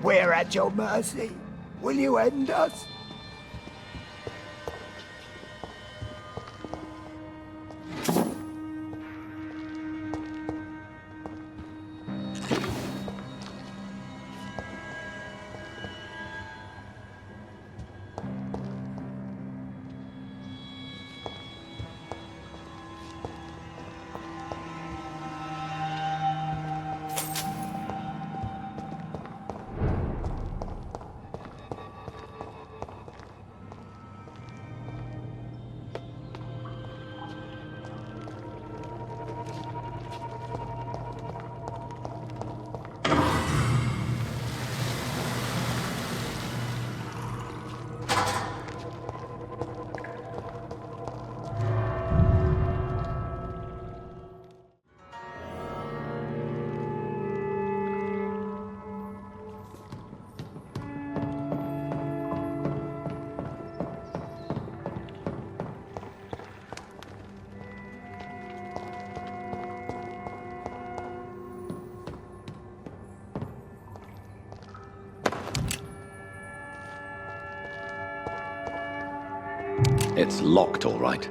We're at your mercy. Will you end us? It's locked, all right.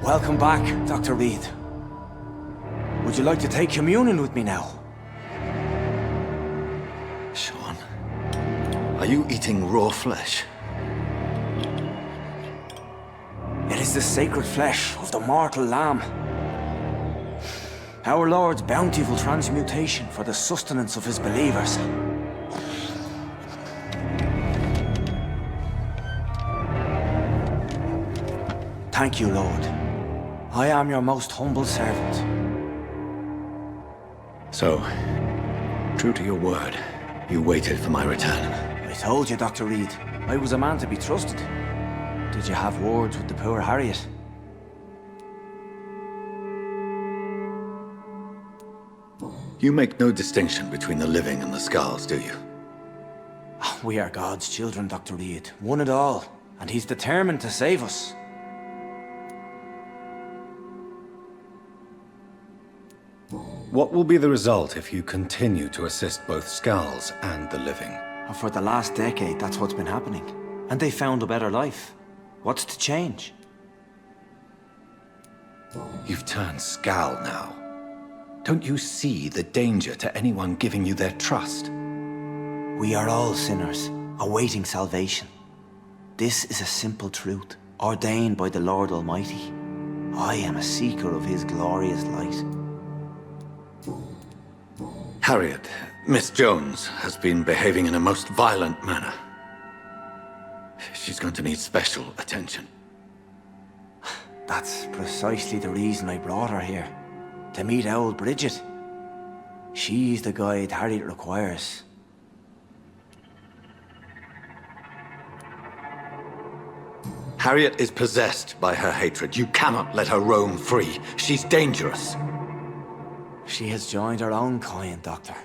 Welcome back, Dr. Reid. Would you like to take communion with me now? Sean, are you eating raw flesh? It is the sacred flesh of the mortal lamb. Our Lord's bountiful transmutation for the sustenance of his believers. Thank you, Lord. I am your most humble servant. So, true to your word, you waited for my return. I told you, Dr. Reid, I was a man to be trusted. Did you have words with the poor Harriet? You make no distinction between the living and the skulls, do you? We are God's children, Dr. Reid, one and all, and he's determined to save us. What will be the result if you continue to assist both skulls and the living? For the last decade, that's what's been happening. And they found a better life. What's to change? You've turned Skal now. Don't you see the danger to anyone giving you their trust? We are all sinners, awaiting salvation. This is a simple truth, ordained by the Lord Almighty. I am a seeker of his glorious light. Harriet, Miss Jones, has been behaving in a most violent manner. She's going to need special attention. That's precisely the reason I brought her here. To meet old Bridget. She's the guide Harriet requires. Harriet is possessed by her hatred. You cannot let her roam free. She's dangerous. She has joined her own kind, Doctor.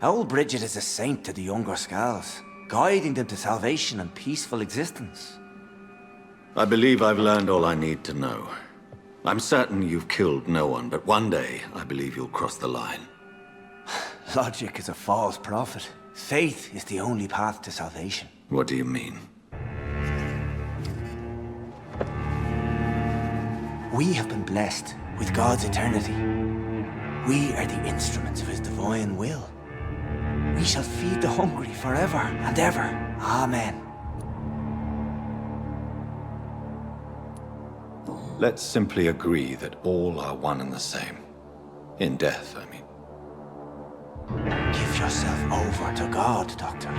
Old Bridget is a saint to the younger Skals, guiding them to salvation and peaceful existence. I believe I've learned all I need to know. I'm certain you've killed no one, but one day I believe you'll cross the line. Logic is a false prophet. Faith is the only path to salvation. What do you mean? We have been blessed with God's eternity. We are the instruments of his divine will. We shall feed the hungry forever and ever. Amen. Let's simply agree that all are one and the same. In death, I mean. Give yourself over to God, Doctor.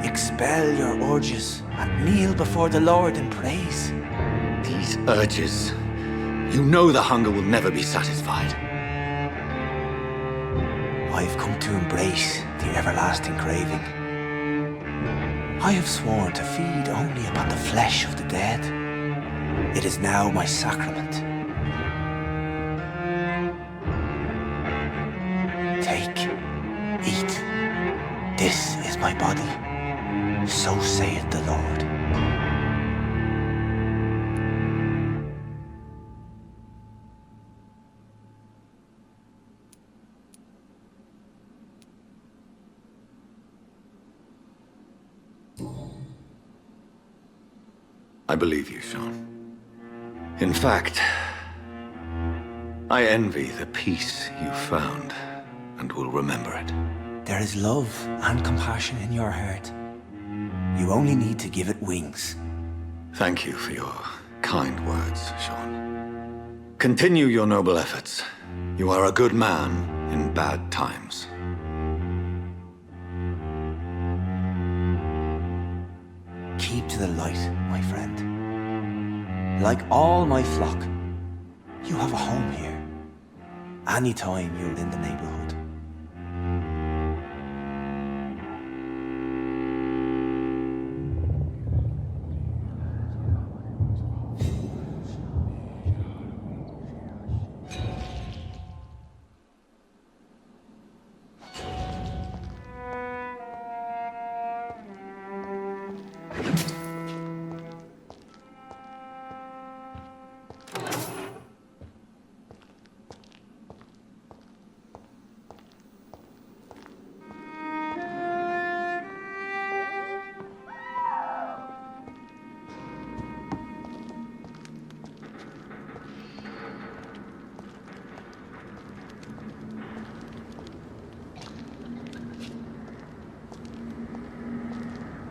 Expel your urges and kneel before the Lord in praise. These urges. You know the hunger will never be satisfied. I've come to embrace the everlasting craving. I have sworn to feed only upon the flesh of the dead. It is now my sacrament. Take, eat. This is my body. So saith the Lord. I believe you, Sean. In fact, I envy the peace you found, and will remember it. There is love and compassion in your heart. You only need to give it wings. Thank you for your kind words, Sean. Continue your noble efforts. You are a good man in bad times. Keep to the light, my friend. Like all my flock, you have a home here. Anytime you're in the neighborhood.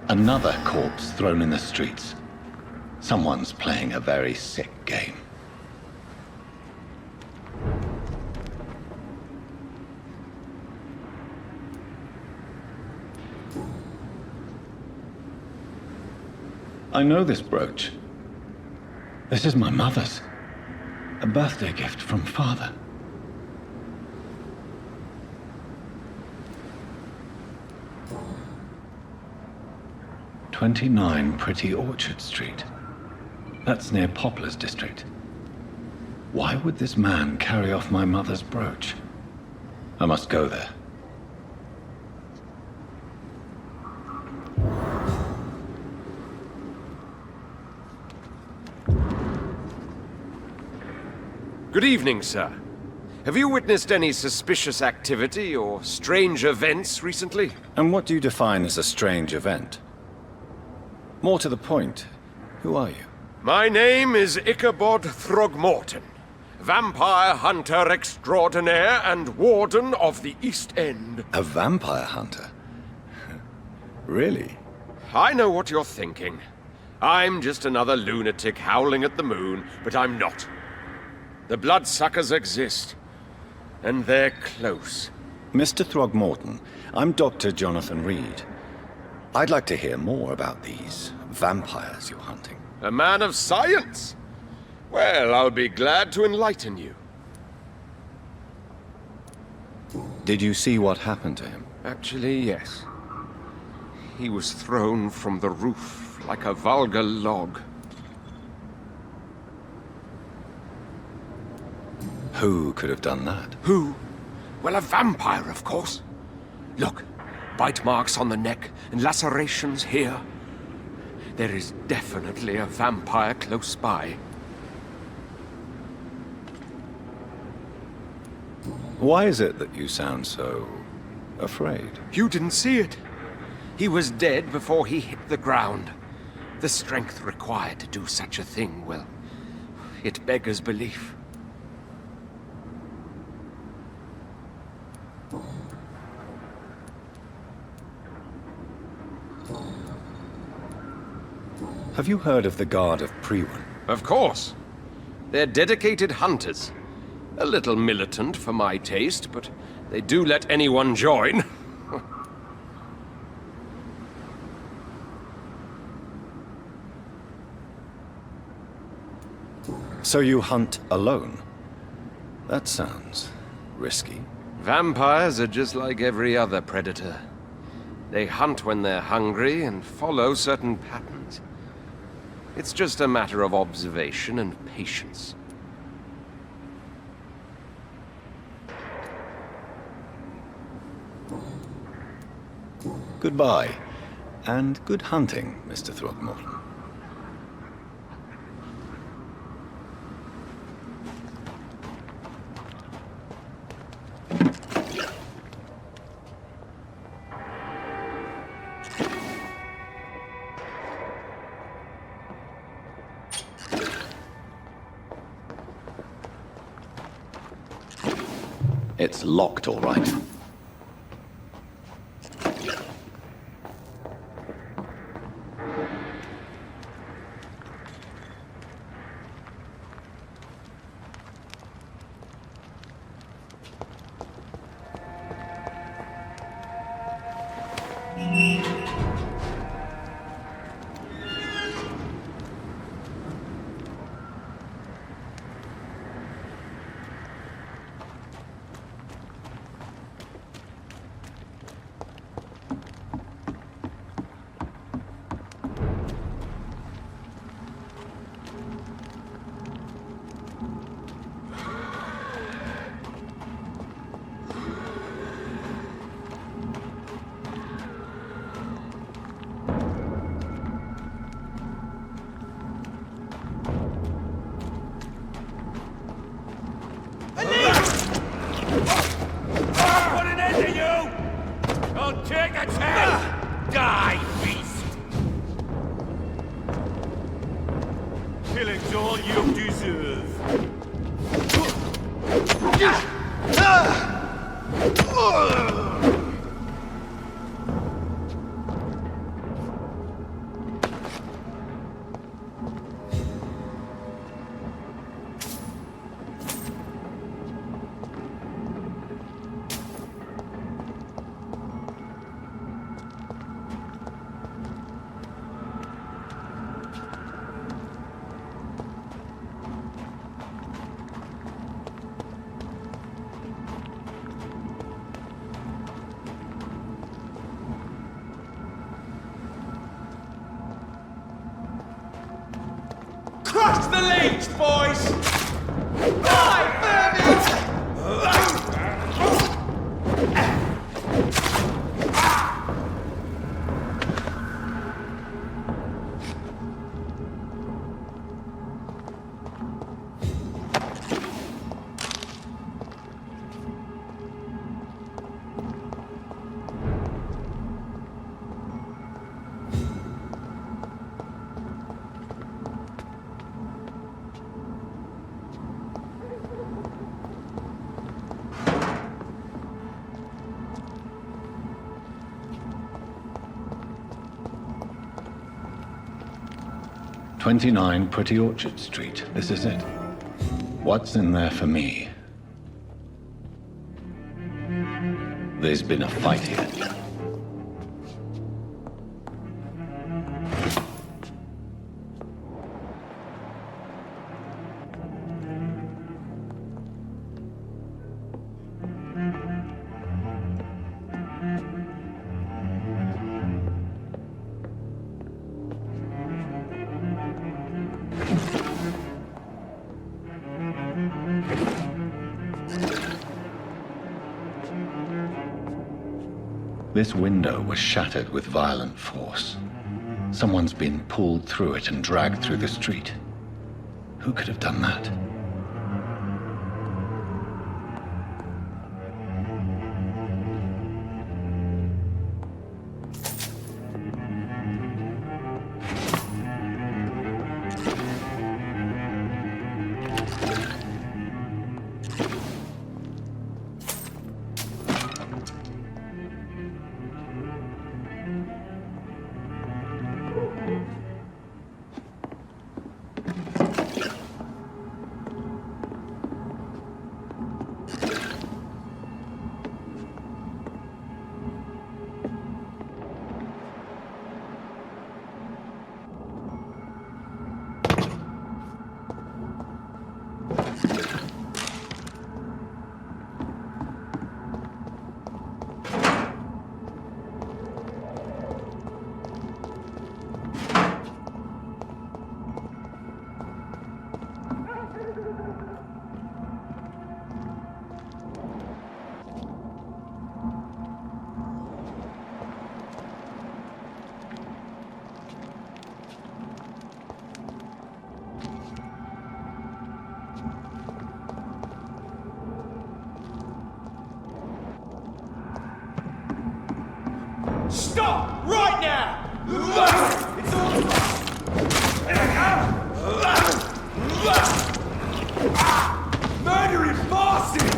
Another corpse thrown in the streets. Someone's playing a very sick game. I know this brooch. This is my mother's. A birthday gift from father. "29 Pretty Orchard Street. That's near Poplar's district. Why would this man carry off my mother's brooch? I must go there. Good evening, sir. Have you witnessed any suspicious activity or strange events recently? And what do you define as a strange event? More to the point, who are you? My name is Ichabod Throgmorton, vampire hunter extraordinaire and warden of the East End. A vampire hunter? Really? I know what you're thinking. I'm just another lunatic howling at the moon, but I'm not. The bloodsuckers exist, and they're close. Mr. Throgmorton, I'm Dr. Jonathan Reid. I'd like to hear more about these vampires you're hunting. A man of science? Well, I'll be glad to enlighten you. Did you see what happened to him? Actually, yes. He was thrown from the roof like a vulgar log. Who could have done that? Who? Well, a vampire, of course. Look, bite marks on the neck and lacerations here. There is definitely a vampire close by. Why is it that you sound so afraid? You didn't see it. He was dead before he hit the ground. The strength required to do such a thing, well, it beggars belief. Have you heard of the Guard of Priwen? Of course. They're dedicated hunters. A little militant for my taste, but they do let anyone join. So you hunt alone? That sounds risky. Vampires are just like every other predator. They hunt when they're hungry and follow certain patterns. It's just a matter of observation and patience. Goodbye, and good hunting, Mr. Throckmorton. It's locked, all right. Put an end to you! Don't take a chance! Die, beast! Killing's all you deserve. Crush the leech, boys! Die, vermin! "29 Pretty Orchard Street. This is it. What's in there for me? There's been a fight here. This window was shattered with violent force. Someone's been pulled through it and dragged through the street. Who could have done that? Stop! Right now! It's all... Murdering bastard!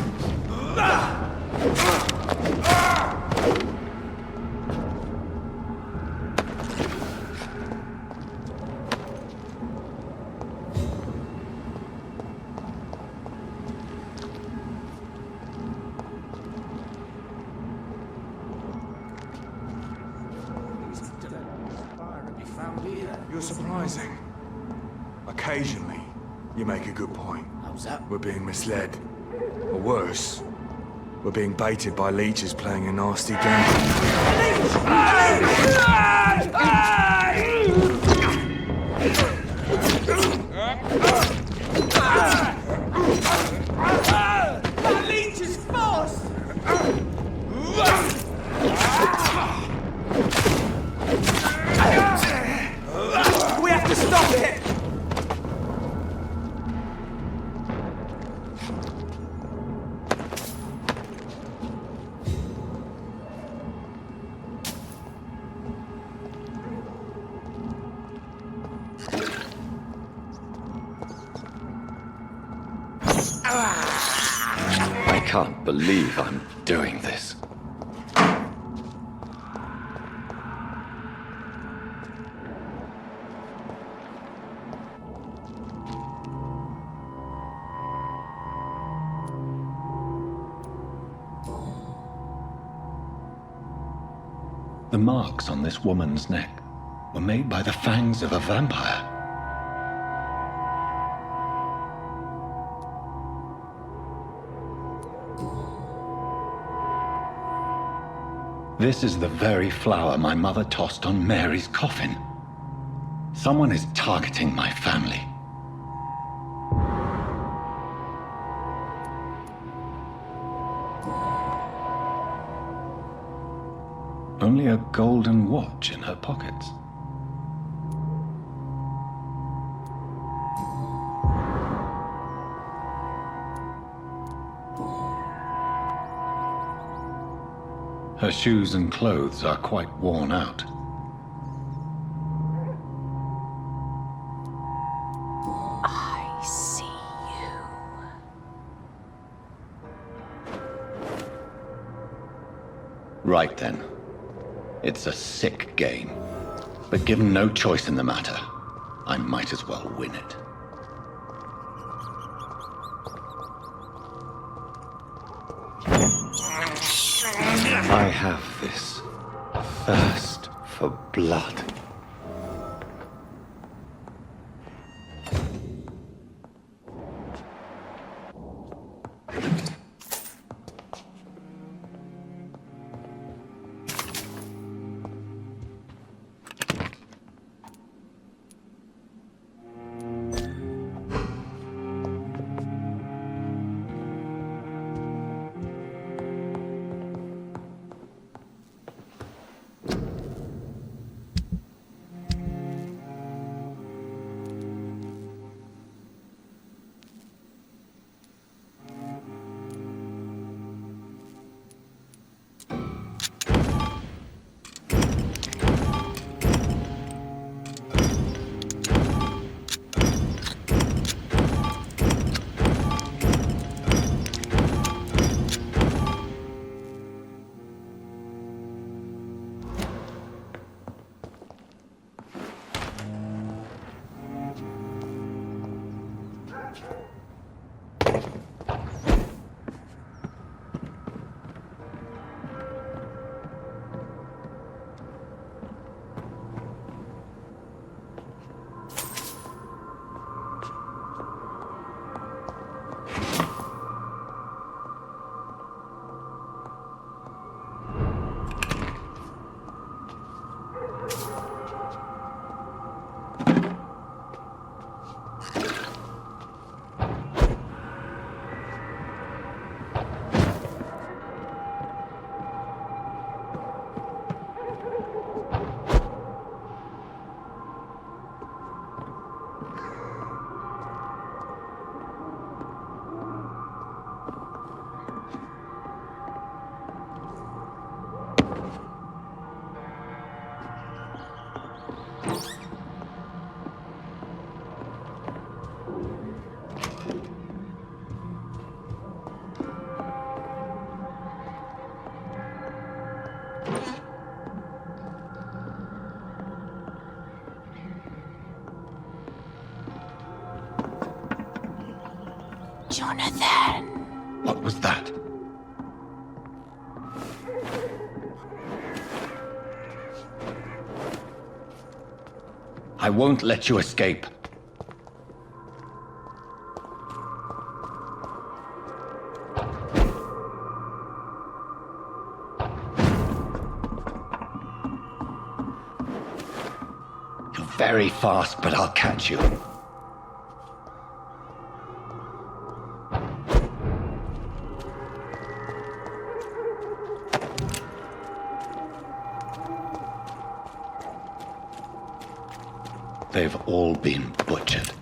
You're surprising. Occasionally, you make a good point. How's that? We're being misled. Or worse, we're being baited by leeches playing a nasty game. That leech is fast! We have to stop it! I can't believe I'm doing this. The marks on this woman's neck were made by the fangs of a vampire. This is the very flower my mother tossed on Mary's coffin. Someone is targeting my family. Only a golden watch in her pockets. Her shoes and clothes are quite worn out. I see you. Right then. It's a sick game. But given no choice in the matter, I might as well win it. I have this thirst for blood. Jonathan! What was that? I won't let you escape. You're very fast, but I'll catch you. They've all been butchered.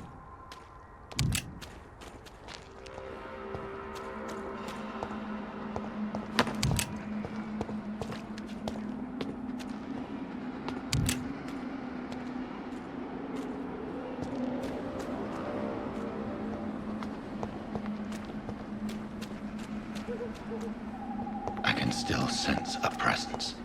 I can still sense a presence.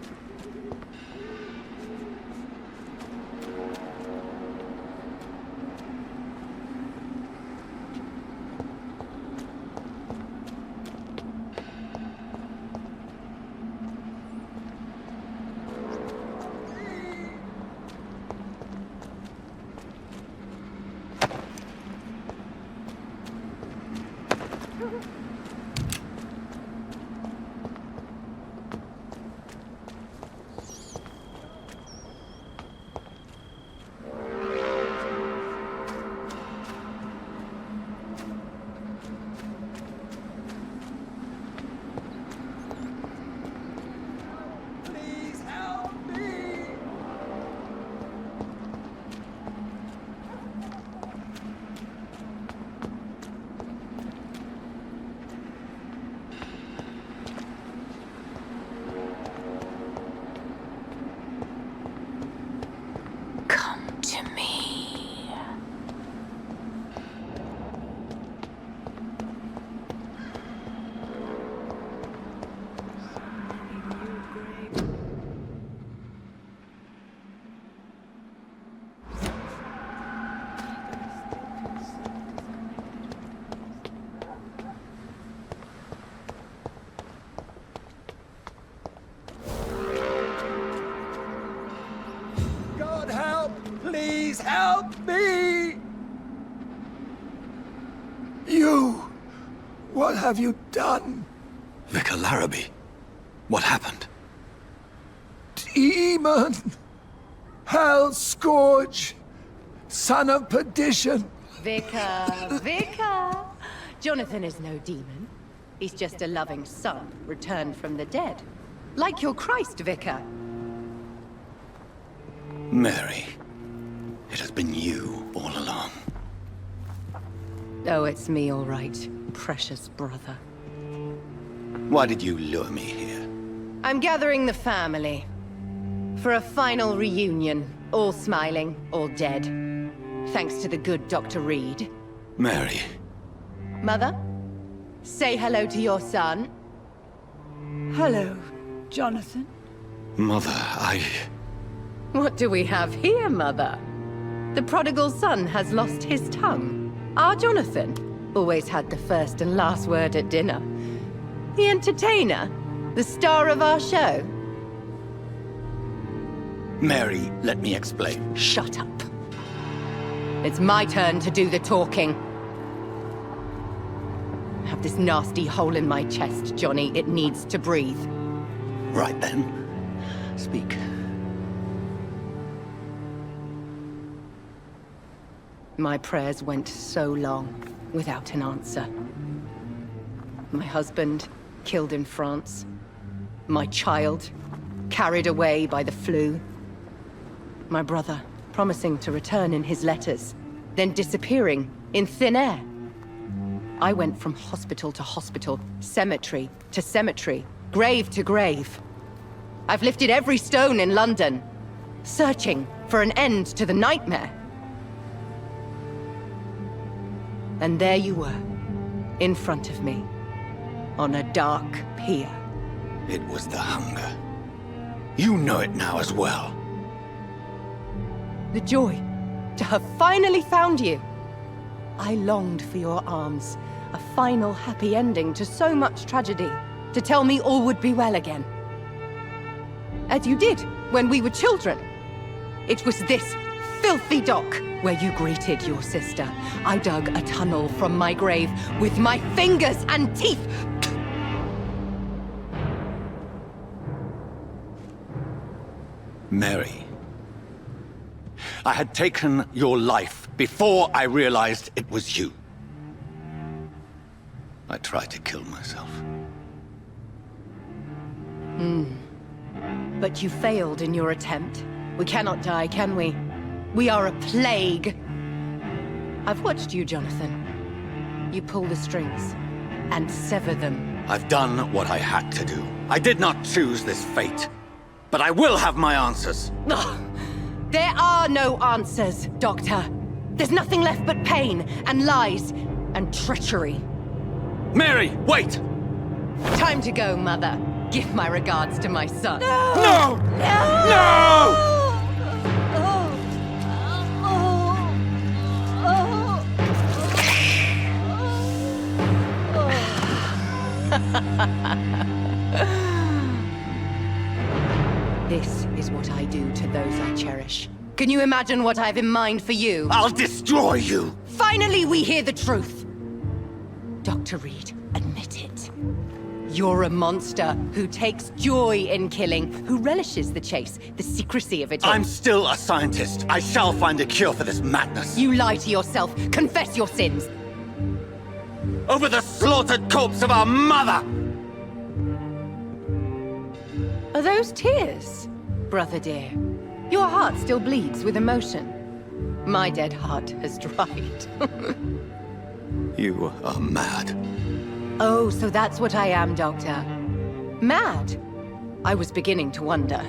Please help me! You! What have you done? Vicar Larrabee, what happened? Demon! Hell Scourge! Son of perdition! Vicar! Jonathan is no demon. He's just a loving son, returned from the dead. Like your Christ, Vicar. Mary, it has been you all along. Oh, it's me, all right. Precious brother. Why did you lure me here? I'm gathering the family. For a final reunion. All smiling, all dead. Thanks to the good Dr. Reid. Mary. Mother? Say hello to your son. Hello, Jonathan. Mother, What do we have here, Mother? The prodigal son has lost his tongue. Our Jonathan always had the first and last word at dinner. The entertainer, the star of our show. Mary, let me explain. Shut up. It's my turn to do the talking. I have this nasty hole in my chest, Johnny. It needs to breathe. Right then. Speak. My prayers went so long without an answer. My husband killed in France. My child carried away by the flu. My brother promising to return in his letters, then disappearing in thin air. I went from hospital to hospital, cemetery to cemetery, grave to grave. I've lifted every stone in London. searching for an end to the nightmare. And there you were, in front of me, on a dark pier. It was the hunger. You know it now as well. The joy to have finally found you. I longed for your arms, a final happy ending to so much tragedy, to tell me all would be well again. As you did when we were children. It was this filthy dock where you greeted your sister. I dug a tunnel from my grave with my fingers and teeth. Mary, I had taken your life before I realized it was you. I tried to kill myself. But you failed in your attempt. We cannot die, can we? We are a plague. I've watched you, Jonathan. You pull the strings and sever them. I've done what I had to do. I did not choose this fate. But I will have my answers. Ugh. There are no answers, Doctor. There's nothing left but pain and lies and treachery. Mary, wait! Time to go, Mother. Give my regards to my son. No! No! This is what I do to those I cherish. Can you imagine what I've in mind for you? I'll destroy you! Finally, we hear the truth! Dr. Reid, admit it. You're a monster who takes joy in killing, who relishes the chase, the secrecy of it all. I'm still a scientist. I shall find a cure for this madness. You lie to yourself. Confess your sins. Over the slaughtered corpse of our mother! Are those tears, brother dear? Your heart still bleeds with emotion. My dead heart has dried. You are mad. Oh, so that's what I am, Doctor. Mad? I was beginning to wonder.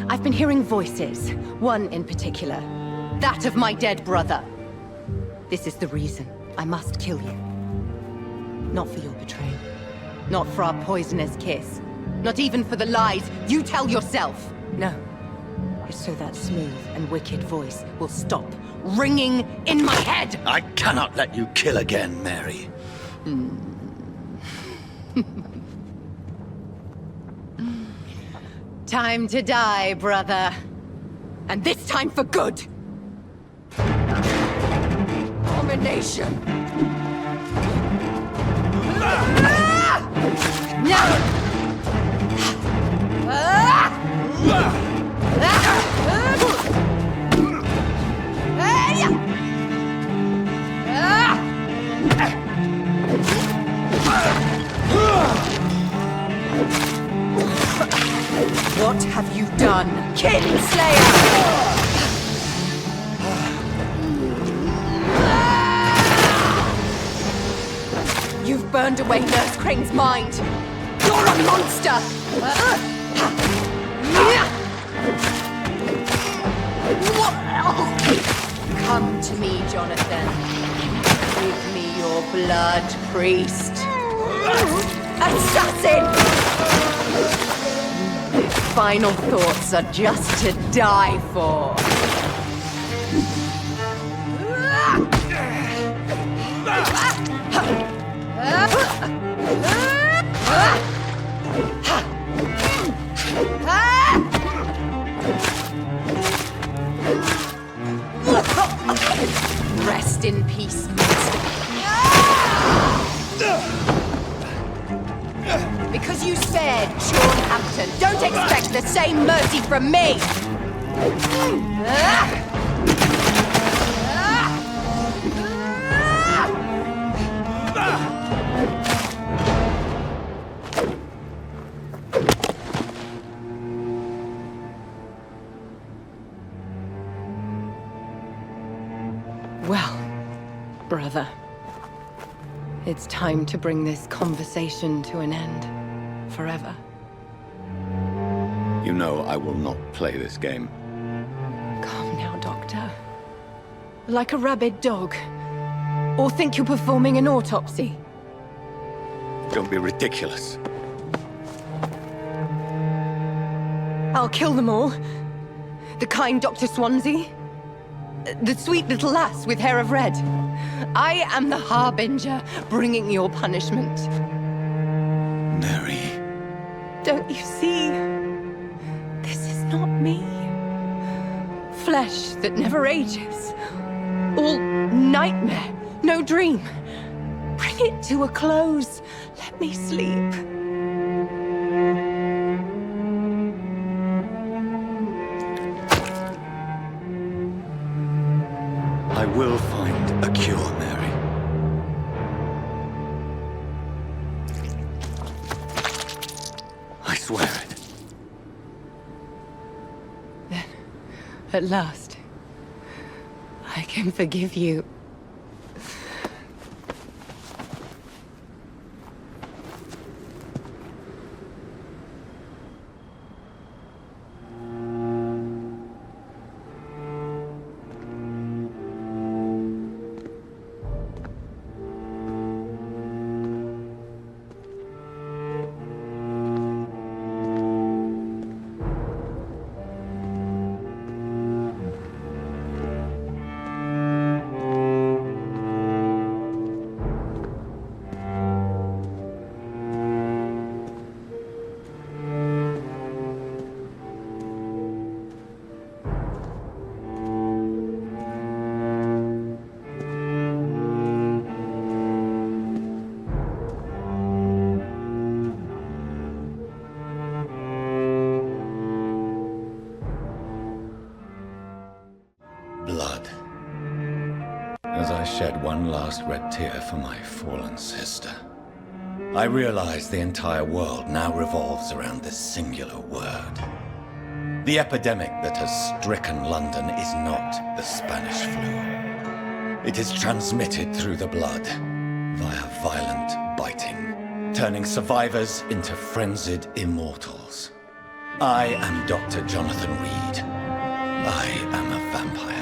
I've been hearing voices, one in particular. That of my dead brother. This is the reason I must kill you. Not for your betrayal. Not for our poisonous kiss. Not even for the lies you tell yourself. No. It's so that smooth and wicked voice will stop ringing in my head! I cannot let you kill again, Mary. Time to die, brother. And this time for good! Abomination! No! What have you done, Kinslayer? You've burned away Nurse Crane's mind. You're a monster! Come to me, Jonathan. Give me your blood, priest. Assassin! Final thoughts are just to die for. Rest in peace, monster. Because you spared Sean Hampton, don't expect the same mercy from me! Well, brother, it's time to bring this conversation to an end. Forever. You know I will not play this game. Calm now, Doctor. Like a rabid dog. Or think you're performing an autopsy. Don't be ridiculous. I'll kill them all. The kind Dr. Swansea. The sweet little lass with hair of red. I am the Harbinger, bringing your punishment. Mary. Don't you see? This is not me. Flesh that never ages. All nightmare, no dream. Bring it to a close. Let me sleep. I will find a cure, Mary. I swear it. Then, at last, I can forgive you. Blood. As I shed one last red tear for my fallen sister, I realize the entire world now revolves around this singular word. The epidemic that has stricken London is not the Spanish flu. It is transmitted through the blood, via violent biting, turning survivors into frenzied immortals. I am Dr. Jonathan Reid. I am a vampire,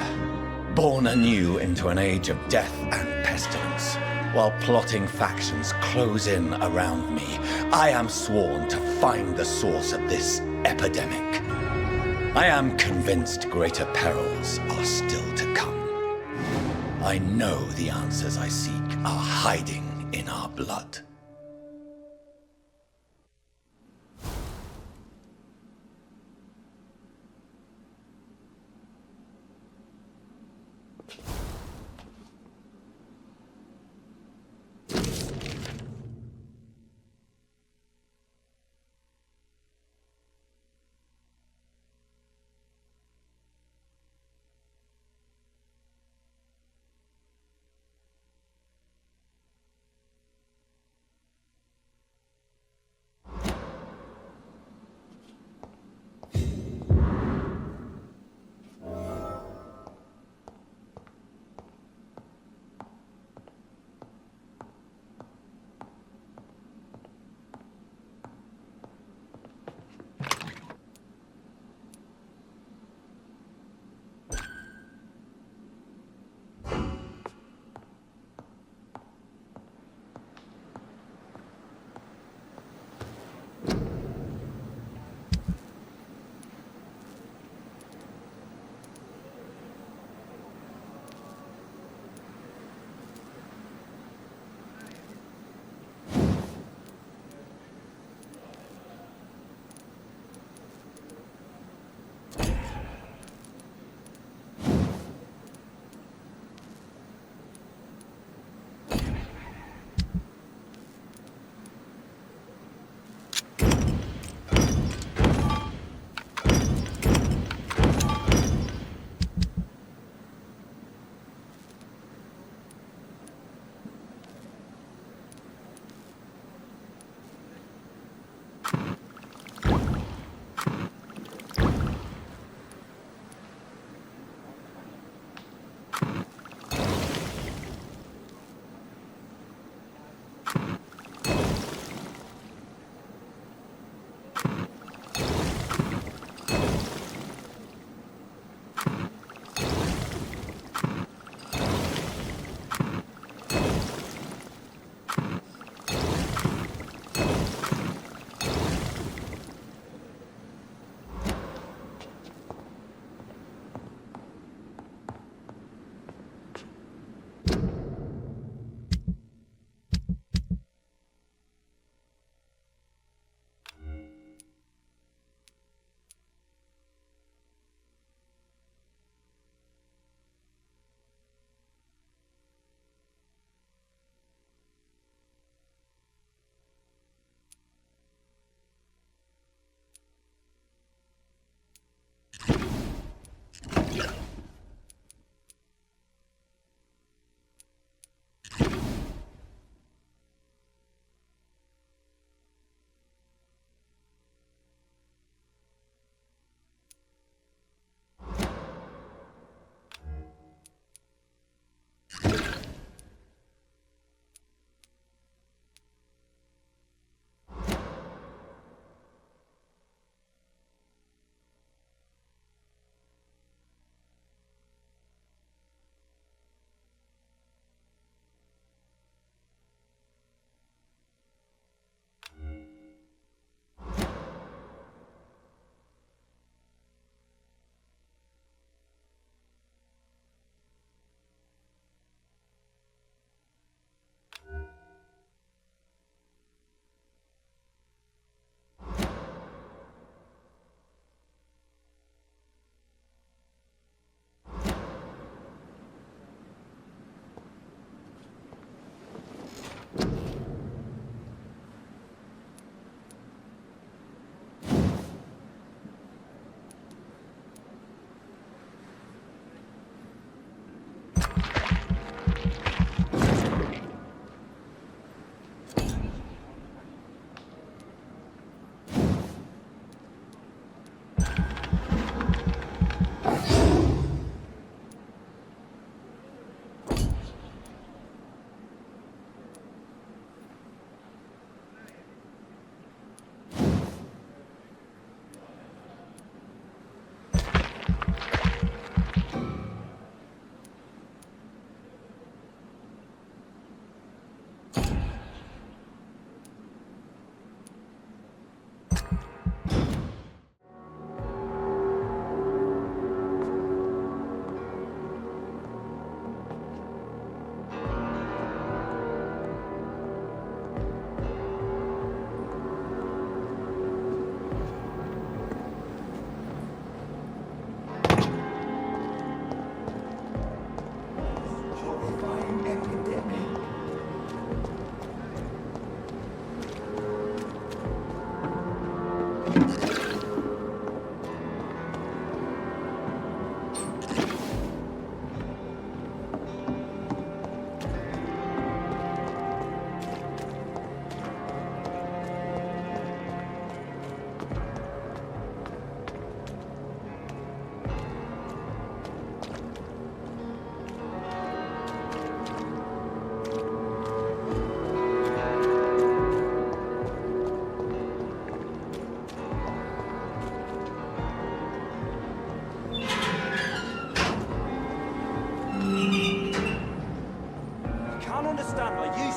born anew into an age of death and pestilence. While plotting factions close in around me, I am sworn to find the source of this epidemic. I am convinced greater perils are still to come. I know the answers I seek are hiding in our blood.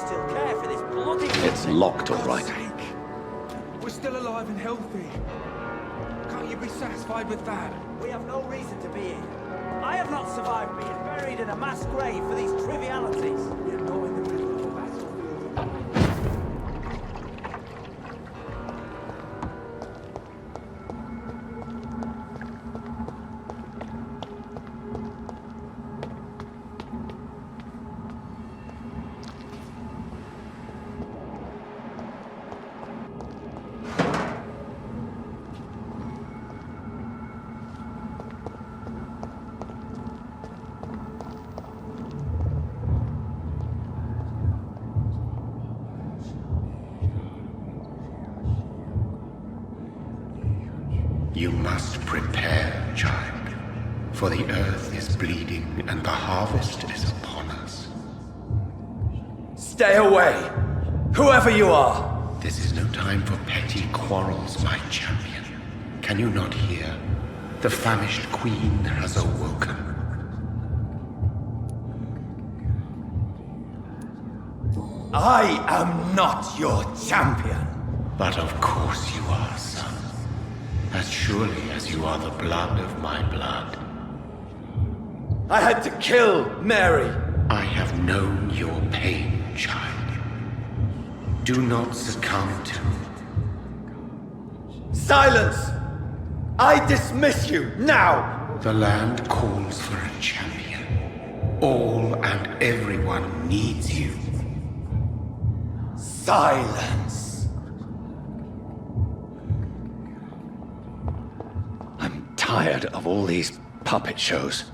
still care for this bloody... It's locked, all right. We're still alive and healthy. Can't you be satisfied with that? We have no reason to be here. I have not survived being buried in a mass grave for these trivialities. You're not in the middle of a battlefield. You must prepare, child, for the earth is bleeding and the harvest is upon us. Stay away! Whoever you are! This is no time for petty quarrels, my champion. Can you not hear? The famished queen has awoken. I am not your champion! But of course you are, son. As surely as you are the blood of my blood. I had to kill Mary! I have known your pain, child. Do not succumb to... Silence! I dismiss you, now! The land calls for a champion. All and everyone needs you. Silence! I'm tired of all these puppet shows.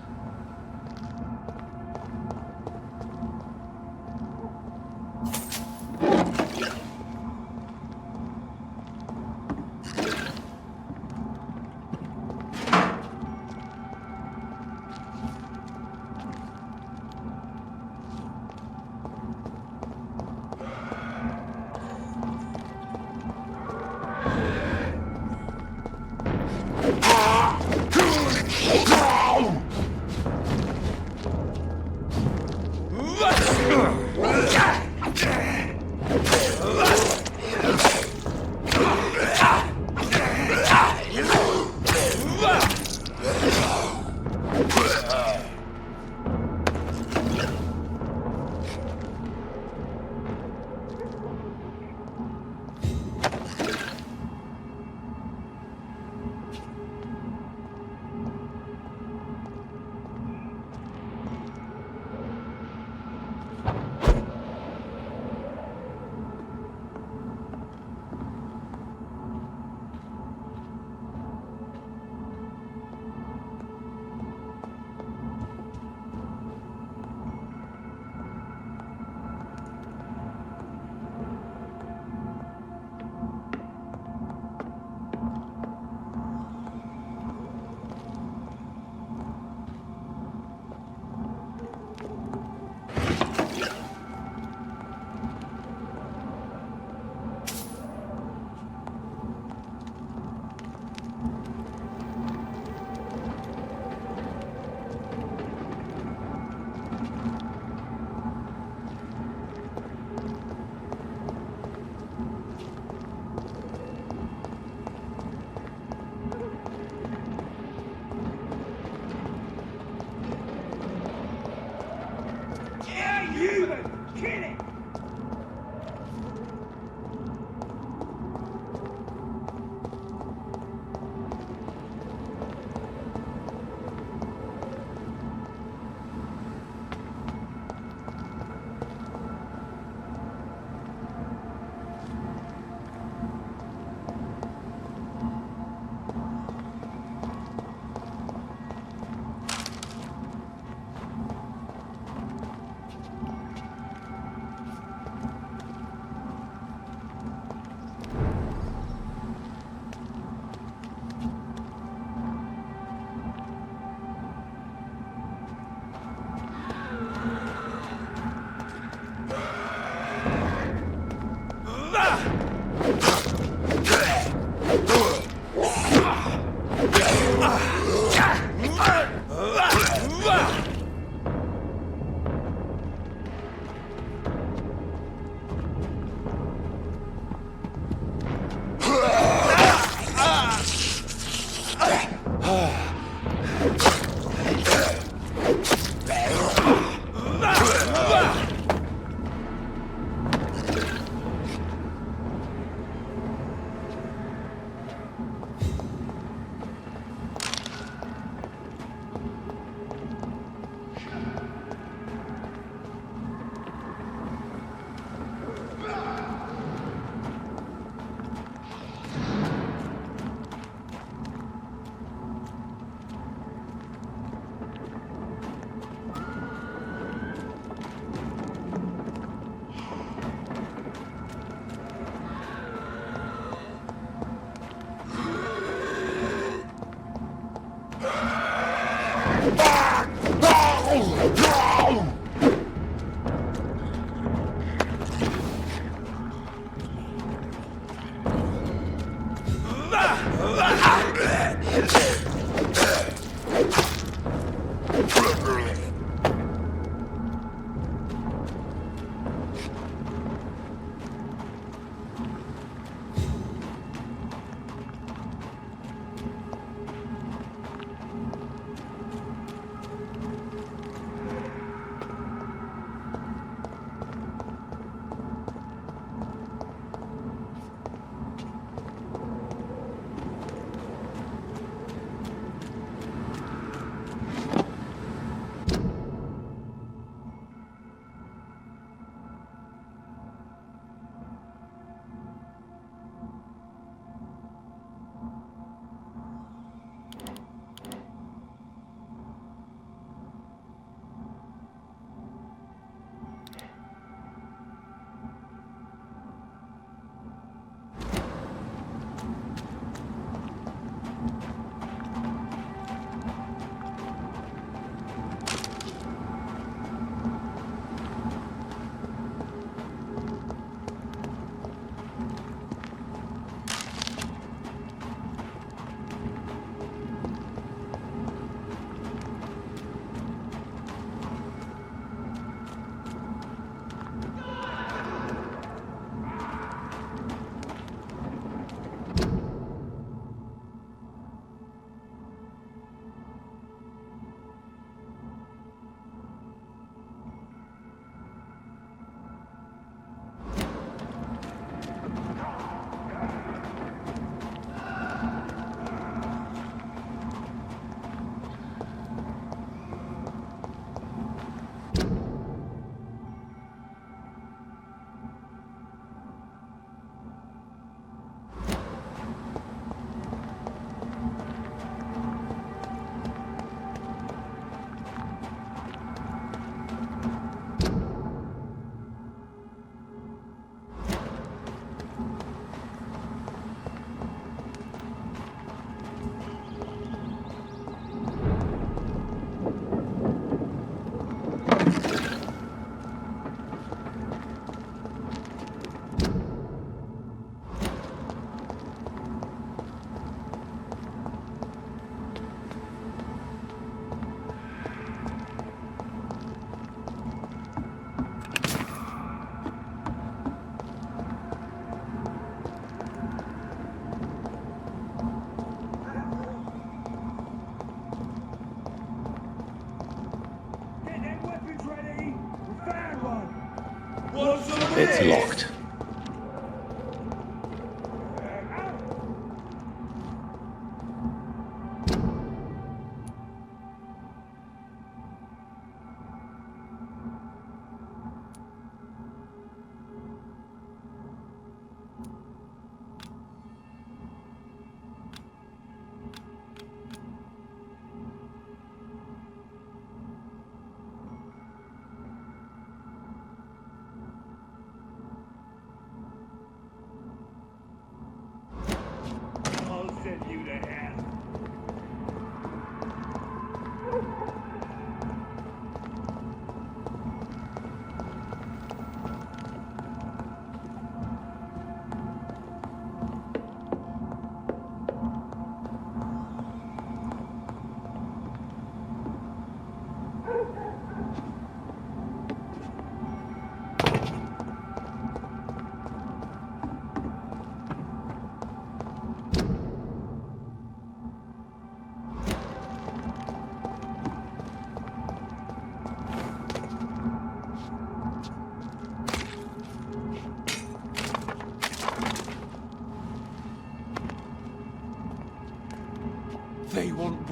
It's locked.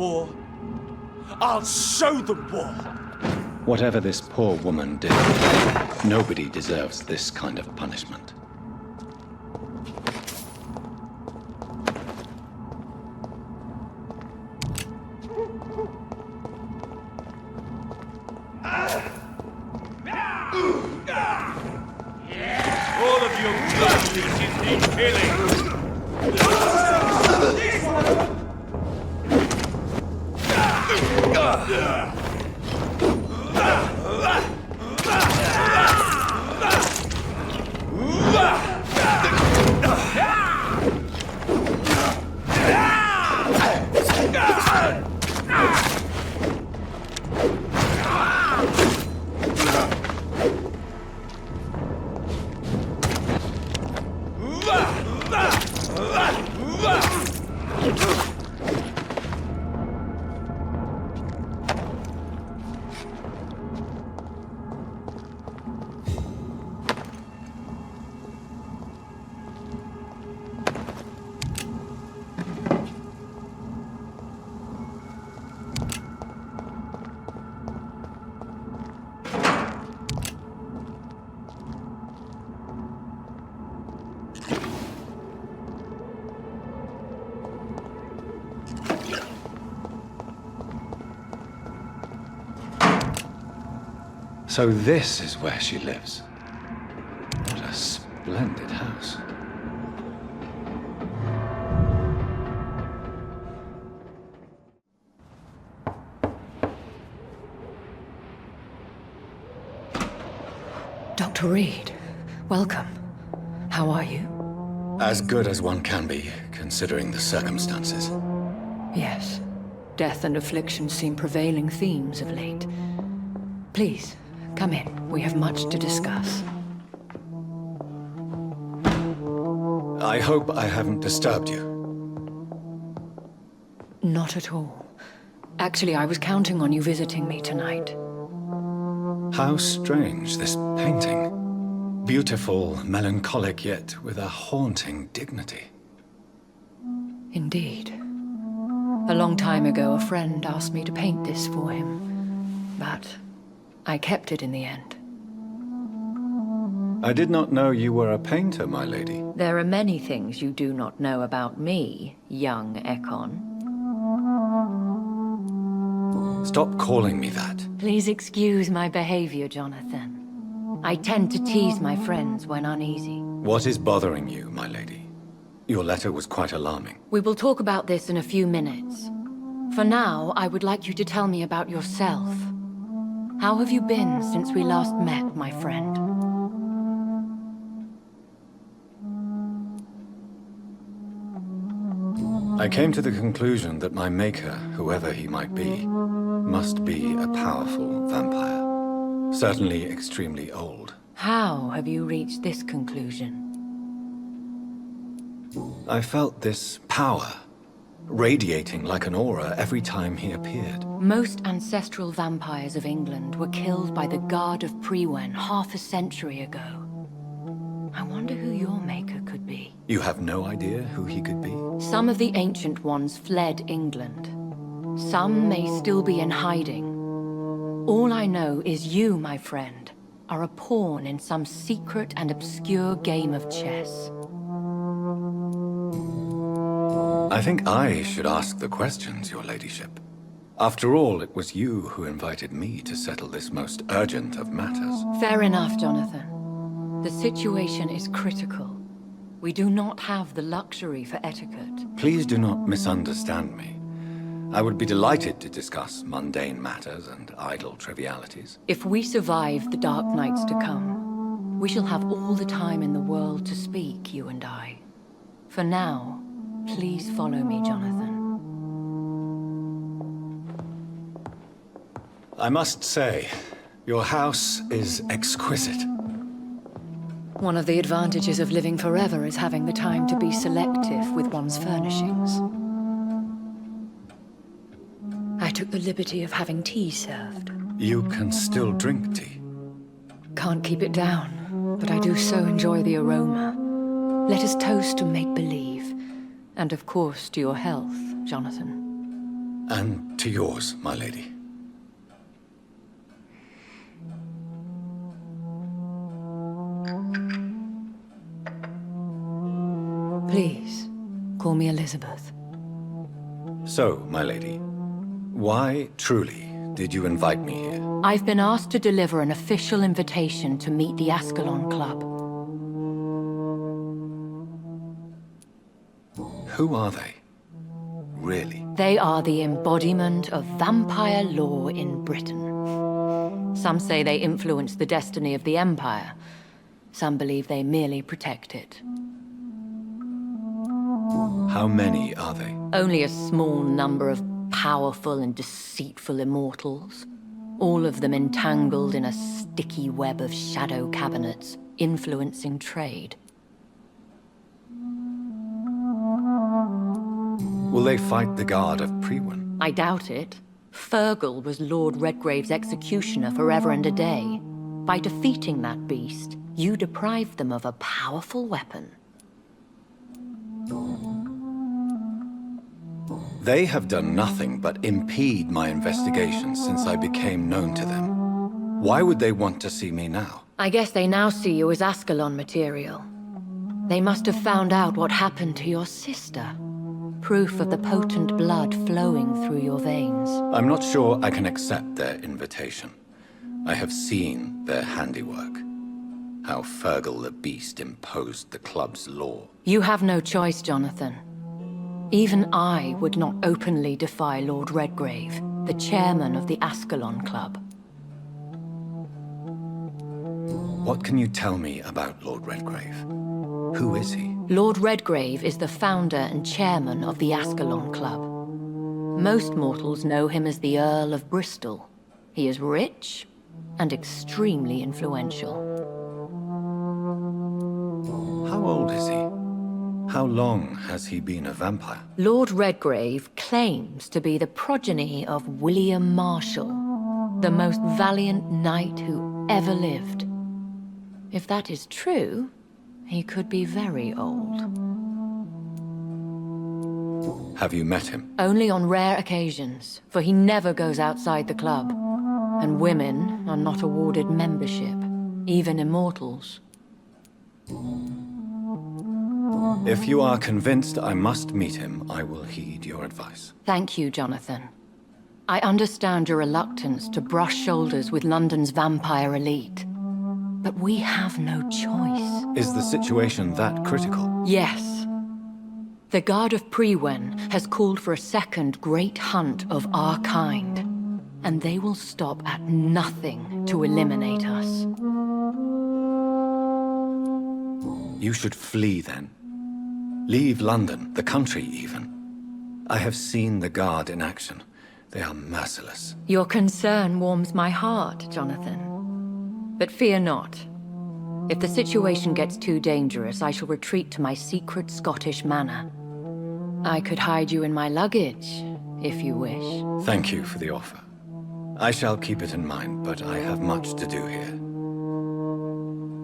war. I'll show them war. Whatever this poor woman did, nobody deserves this kind of punishment. All of your blood leeches need killing. So this is where she lives. What a splendid house. Dr. Reid, welcome. How are you? As good as one can be, considering the circumstances. Yes. Death and affliction seem prevailing themes of late. Please, come in. We have much to discuss. I hope I haven't disturbed you. Not at all. Actually, I was counting on you visiting me tonight. How strange, this painting. Beautiful, melancholic, yet with a haunting dignity. Indeed. A long time ago, a friend asked me to paint this for him, but I kept it in the end. I did not know you were a painter, my lady. There are many things you do not know about me, young Ekon. Stop calling me that. Please excuse my behavior, Jonathan. I tend to tease my friends when uneasy. What is bothering you, my lady? Your letter was quite alarming. We will talk about this in a few minutes. For now, I would like you to tell me about yourself. How have you been since we last met, my friend? I came to the conclusion that my maker, whoever he might be, must be a powerful vampire. Certainly extremely old. How have you reached this conclusion? I felt this power, radiating like an aura every time he appeared. Most ancestral vampires of England were killed by the Guard of Priwen half a century ago. I wonder who your maker could be. You have no idea who he could be? Some of the Ancient Ones fled England. Some may still be in hiding. All I know is you, my friend, are a pawn in some secret and obscure game of chess. I think I should ask the questions, your ladyship. After all, it was you who invited me to settle this most urgent of matters. Fair enough, Jonathan. The situation is critical. We do not have the luxury for etiquette. Please do not misunderstand me. I would be delighted to discuss mundane matters and idle trivialities. If we survive the dark nights to come, we shall have all the time in the world to speak, you and I. For now, please follow me, Jonathan. I must say, your house is exquisite. One of the advantages of living forever is having the time to be selective with one's furnishings. I took the liberty of having tea served. You can still drink tea. Can't keep it down, but I do so enjoy the aroma. Let us toast to make-believe. And of course, to your health, Jonathan. And to yours, my lady. Please, call me Elizabeth. So, my lady, why, truly, did you invite me here? I've been asked to deliver an official invitation to meet the Ascalon Club. Who are they? Really? They are the embodiment of vampire law in Britain. Some say they influence the destiny of the Empire. Some believe they merely protect it. How many are they? Only a small number of powerful and deceitful immortals. All of them entangled in a sticky web of shadow cabinets, influencing trade. Will they fight the guard of Priwen? I doubt it. Fergal was Lord Redgrave's executioner forever and a day. By defeating that beast, you deprived them of a powerful weapon. They have done nothing but impede my investigations since I became known to them. Why would they want to see me now? I guess they now see you as Ascalon material. They must have found out what happened to your sister. Proof of the potent blood flowing through your veins. I'm not sure I can accept their invitation. I have seen their handiwork. How Fergal the Beast imposed the club's law. You have no choice, Jonathan. Even I would not openly defy Lord Redgrave, the chairman of the Ascalon Club. What can you tell me about Lord Redgrave? Who is he? Lord Redgrave is the founder and chairman of the Ascalon Club. Most mortals know him as the Earl of Bristol. He is rich and extremely influential. How old is he? How long has he been a vampire? Lord Redgrave claims to be the progeny of William Marshall, the most valiant knight who ever lived. If that is true, he could be very old. Have you met him? Only on rare occasions, for he never goes outside the club. And women are not awarded membership, even immortals. If you are convinced I must meet him, I will heed your advice. Thank you, Jonathan. I understand your reluctance to brush shoulders with London's vampire elite. But we have no choice. Is the situation that critical? Yes. The Guard of Priwen has called for a second great hunt of our kind. And they will stop at nothing to eliminate us. You should flee then. Leave London, the country even. I have seen the Guard in action. They are merciless. Your concern warms my heart, Jonathan. But fear not. If the situation gets too dangerous, I shall retreat to my secret Scottish manor. I could hide you in my luggage, if you wish. Thank you for the offer. I shall keep it in mind, but I have much to do here.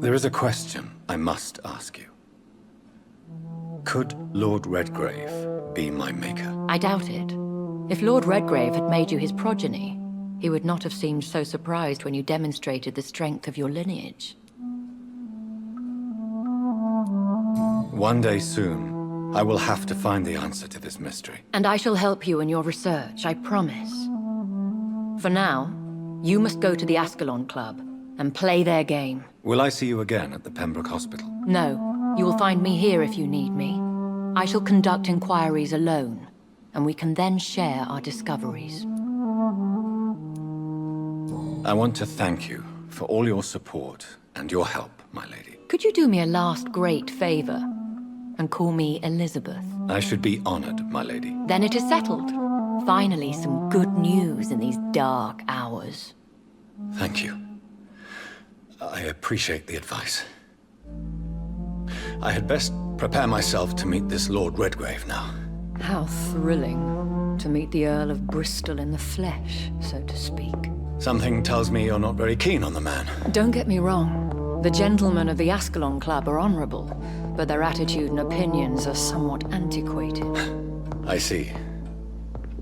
There is a question I must ask you. Could Lord Redgrave be my maker? I doubt it. If Lord Redgrave had made you his progeny, he would not have seemed so surprised when you demonstrated the strength of your lineage. One day soon, I will have to find the answer to this mystery. And I shall help you in your research, I promise. For now, you must go to the Ascalon Club and play their game. Will I see you again at the Pembroke Hospital? No, you will find me here if you need me. I shall conduct inquiries alone, and we can then share our discoveries. I want to thank you for all your support and your help, my lady. Could you do me a last great favor and call me Elizabeth? I should be honored, my lady. Then it is settled. Finally, some good news in these dark hours. Thank you. I appreciate the advice. I had best prepare myself to meet this Lord Redgrave now. How thrilling to meet the Earl of Bristol in the flesh, so to speak. Something tells me you're not very keen on the man. Don't get me wrong. The gentlemen of the Ascalon Club are honorable, but their attitude and opinions are somewhat antiquated. I see.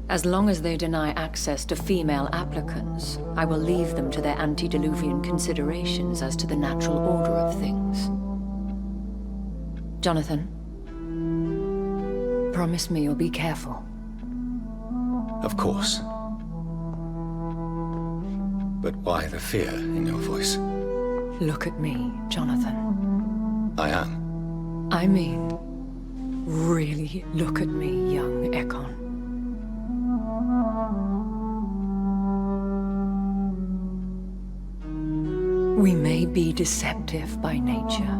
As long as they deny access to female applicants, I will leave them to their antediluvian considerations as to the natural order of things. Jonathan, promise me you'll be careful. Of course. But why the fear in your voice? Look at me, Jonathan. I am. I mean, really look at me, young Ekon. We may be deceptive by nature,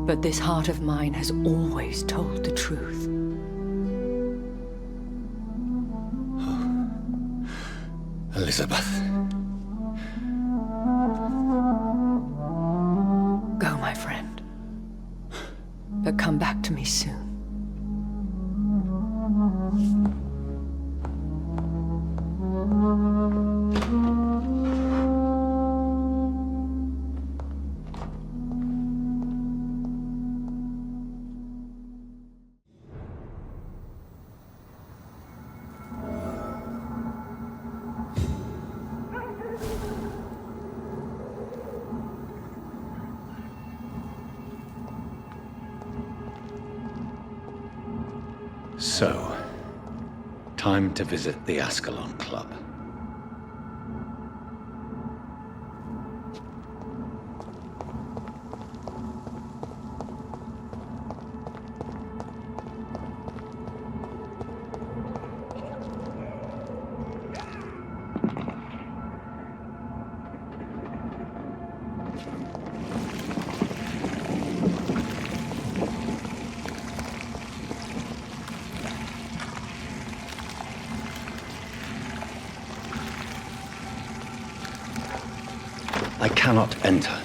but this heart of mine has always told the truth. Elizabeth. Go, my friend. But come back to me soon. So, time to visit the Ascalon Club. I cannot enter.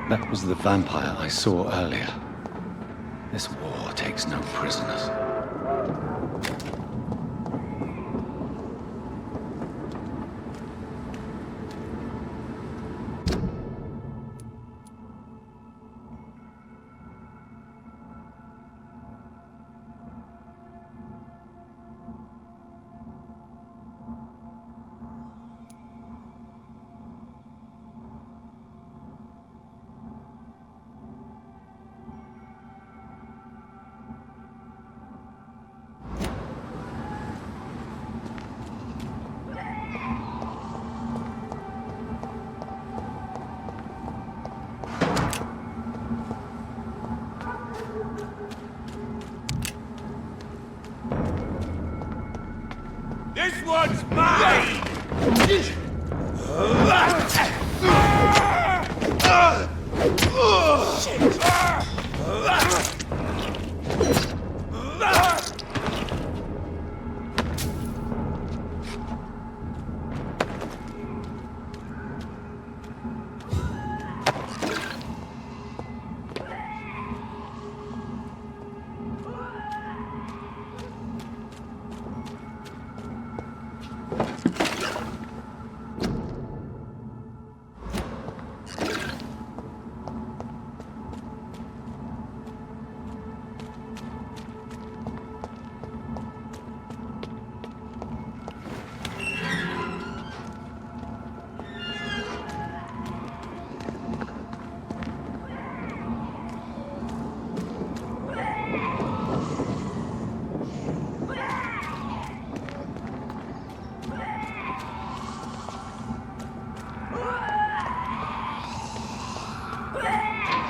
That was the vampire I saw earlier. This war takes no prisoners.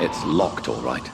It's locked, all right.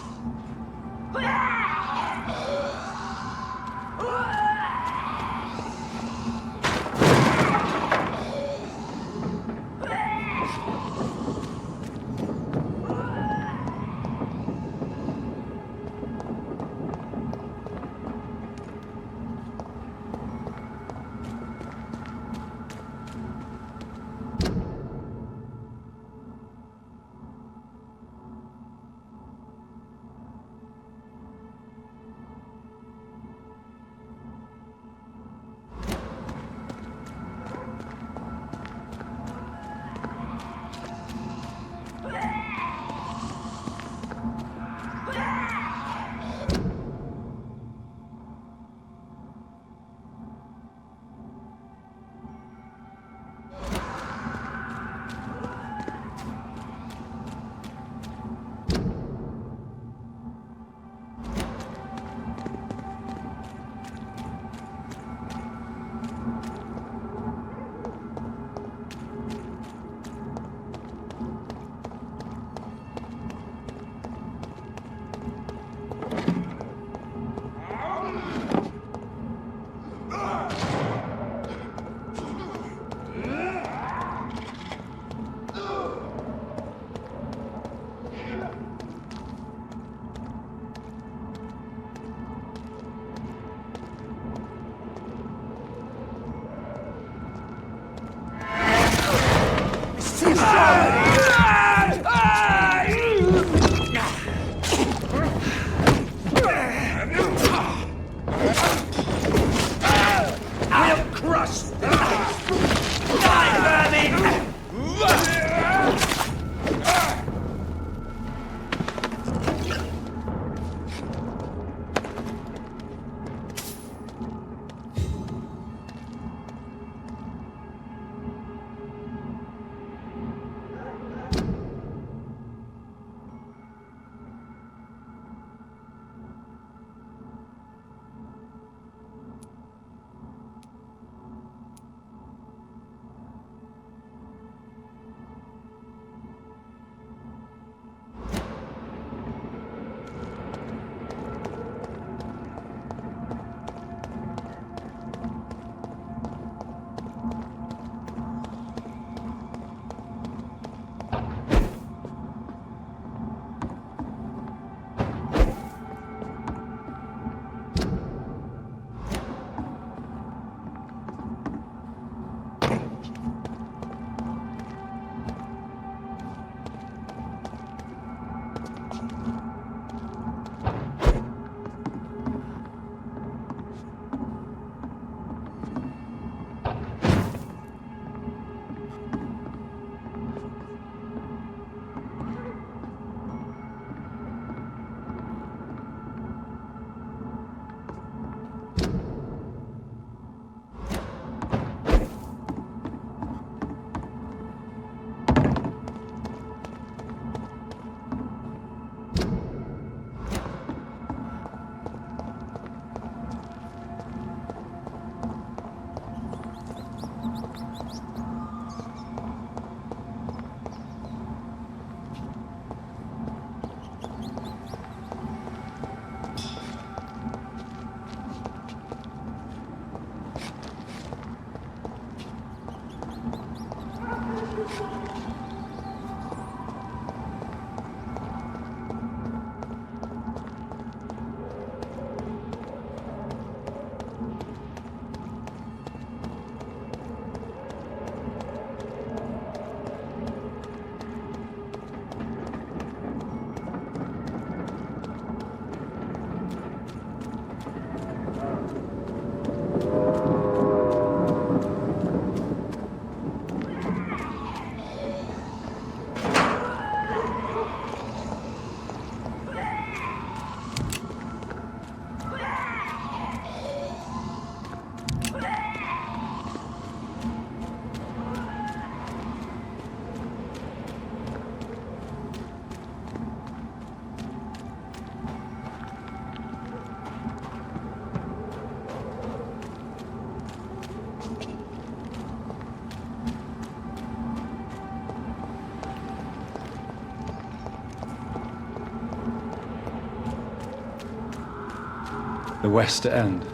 The West End.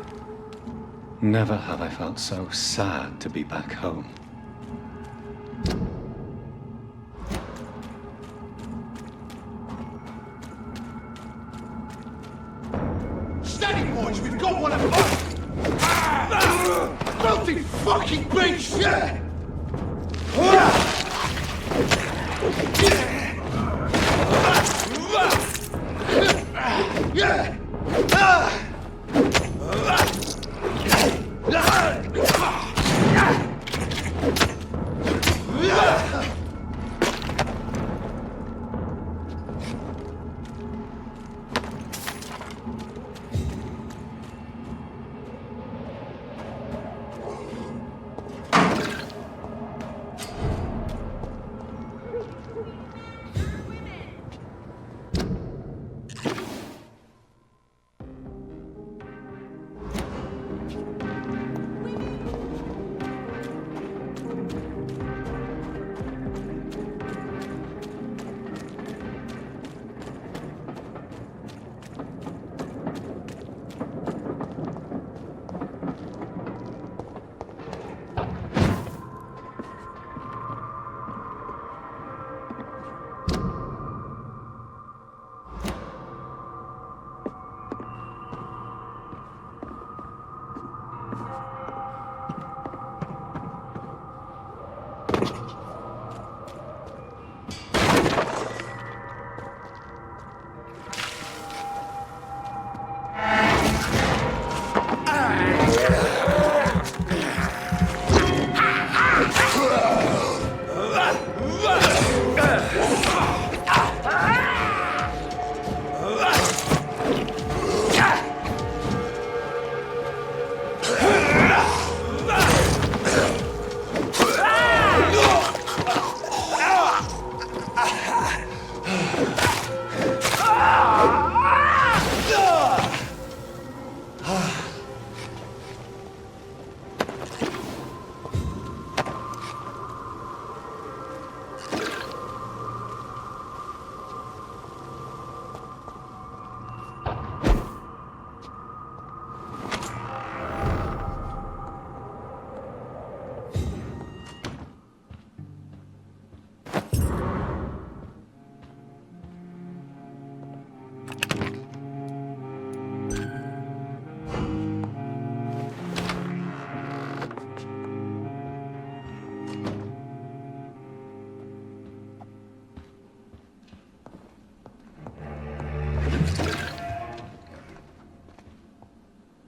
Never have I felt so sad to be back home. Steady, boys, we've got one of us! Filthy fucking beast!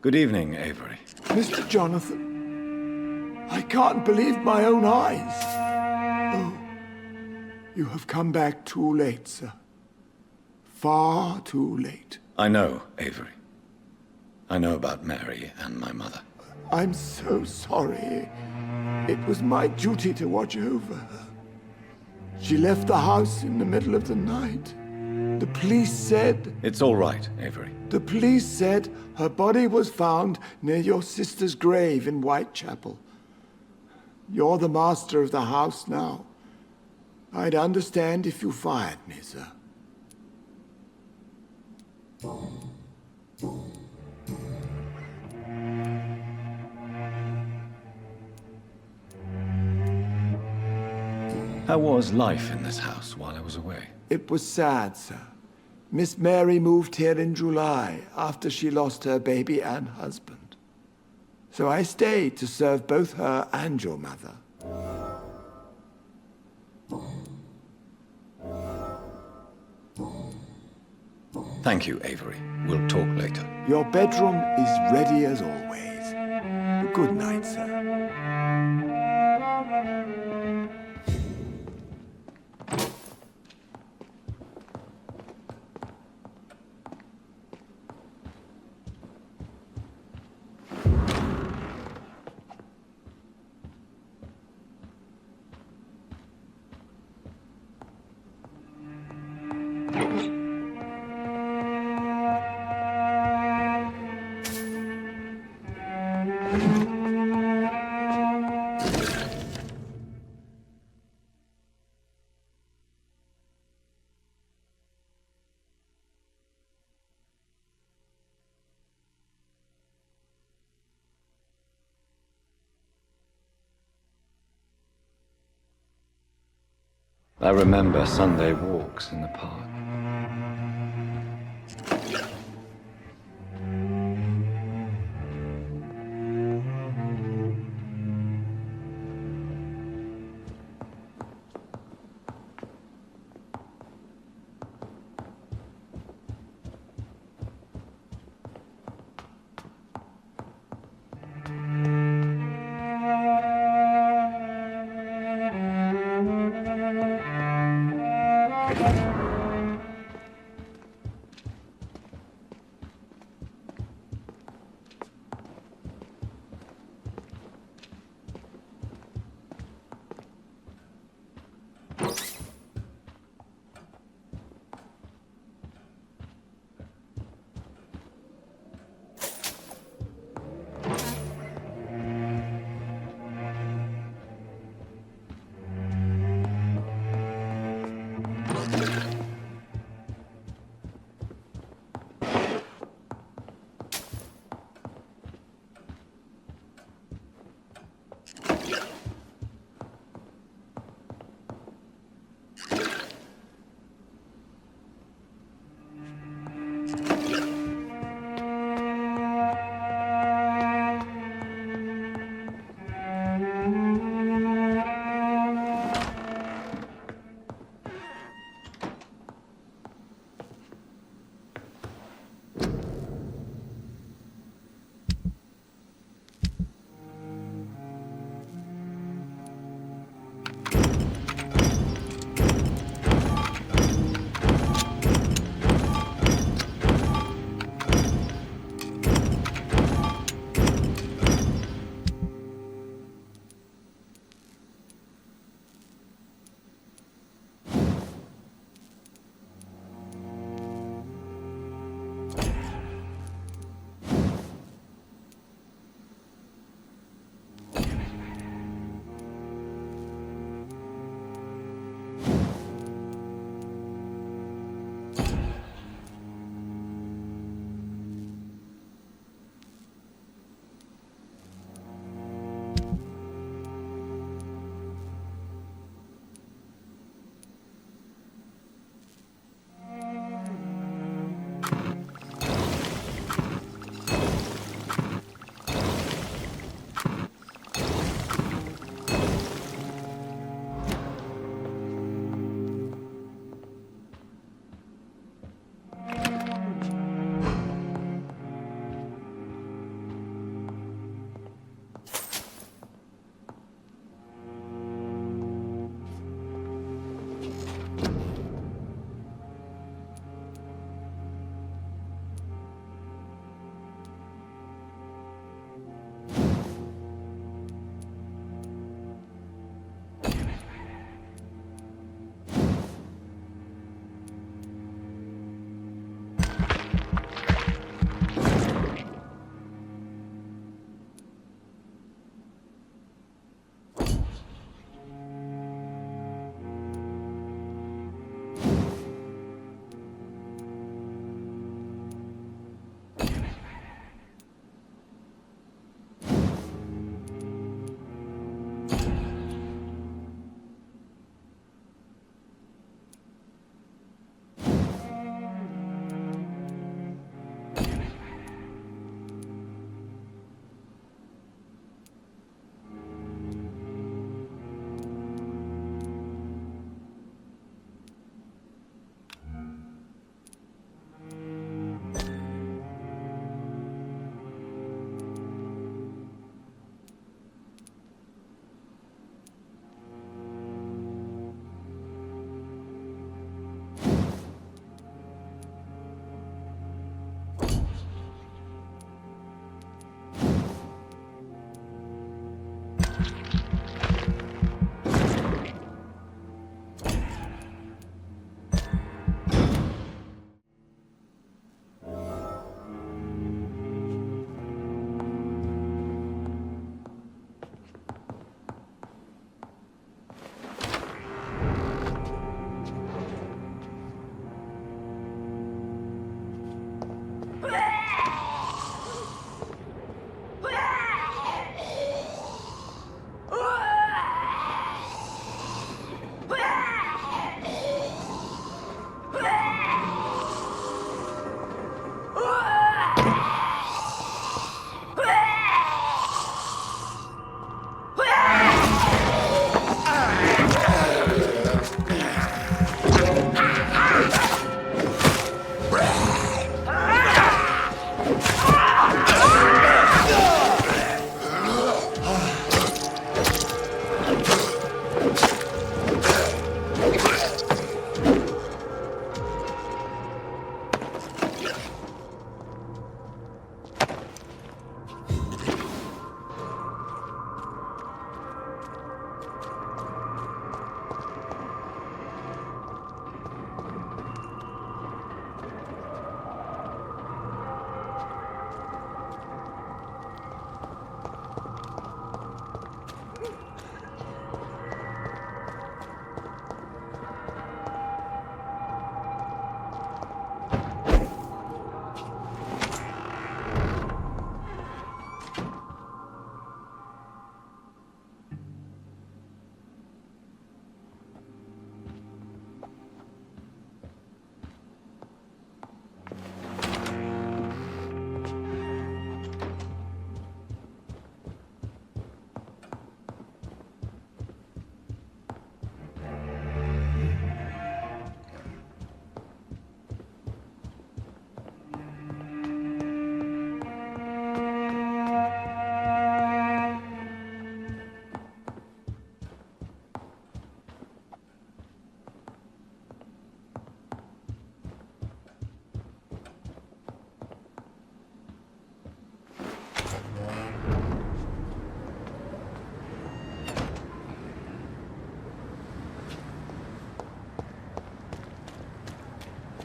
Good evening, Avery. Mr. Jonathan, I can't believe my own eyes. Oh, you have come back too late, sir. Far too late. I know, Avery. I know about Mary and my mother. I'm so sorry. It was my duty to watch over her. She left the house in the middle of the night. The police said... It's all right, Avery. The police said her body was found near your sister's grave in Whitechapel. You're the master of the house now. I'd understand if you fired me, sir. How was life in this house while I was away? It was sad, sir. Miss Mary moved here in July after she lost her baby and husband. So I stayed to serve both her and your mother. Thank you, Avery. We'll talk later. Your bedroom is ready as always. Good night, sir. I remember Sunday walks in the park.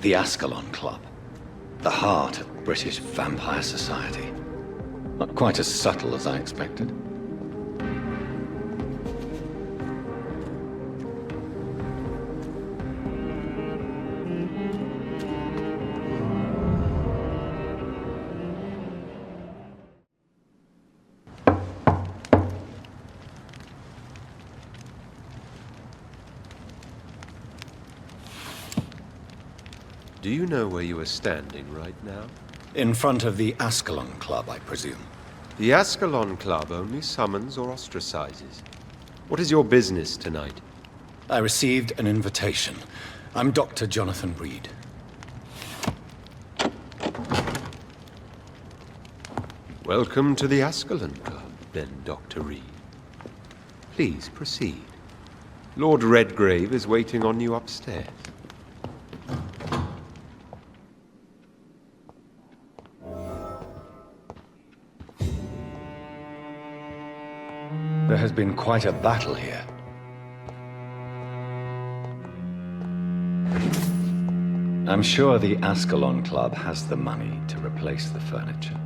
The Ascalon Club. The heart of British vampire society. Not quite as subtle as I expected. Do you know where you are standing right now? In front of the Ascalon Club, I presume. The Ascalon Club only summons or ostracizes. What is your business tonight? I received an invitation. I'm Dr. Jonathan Reid. Welcome to the Ascalon Club, then, Dr. Reid. Please proceed. Lord Redgrave is waiting on you upstairs. There has been quite a battle here. I'm sure the Ascalon Club has the money to replace the furniture.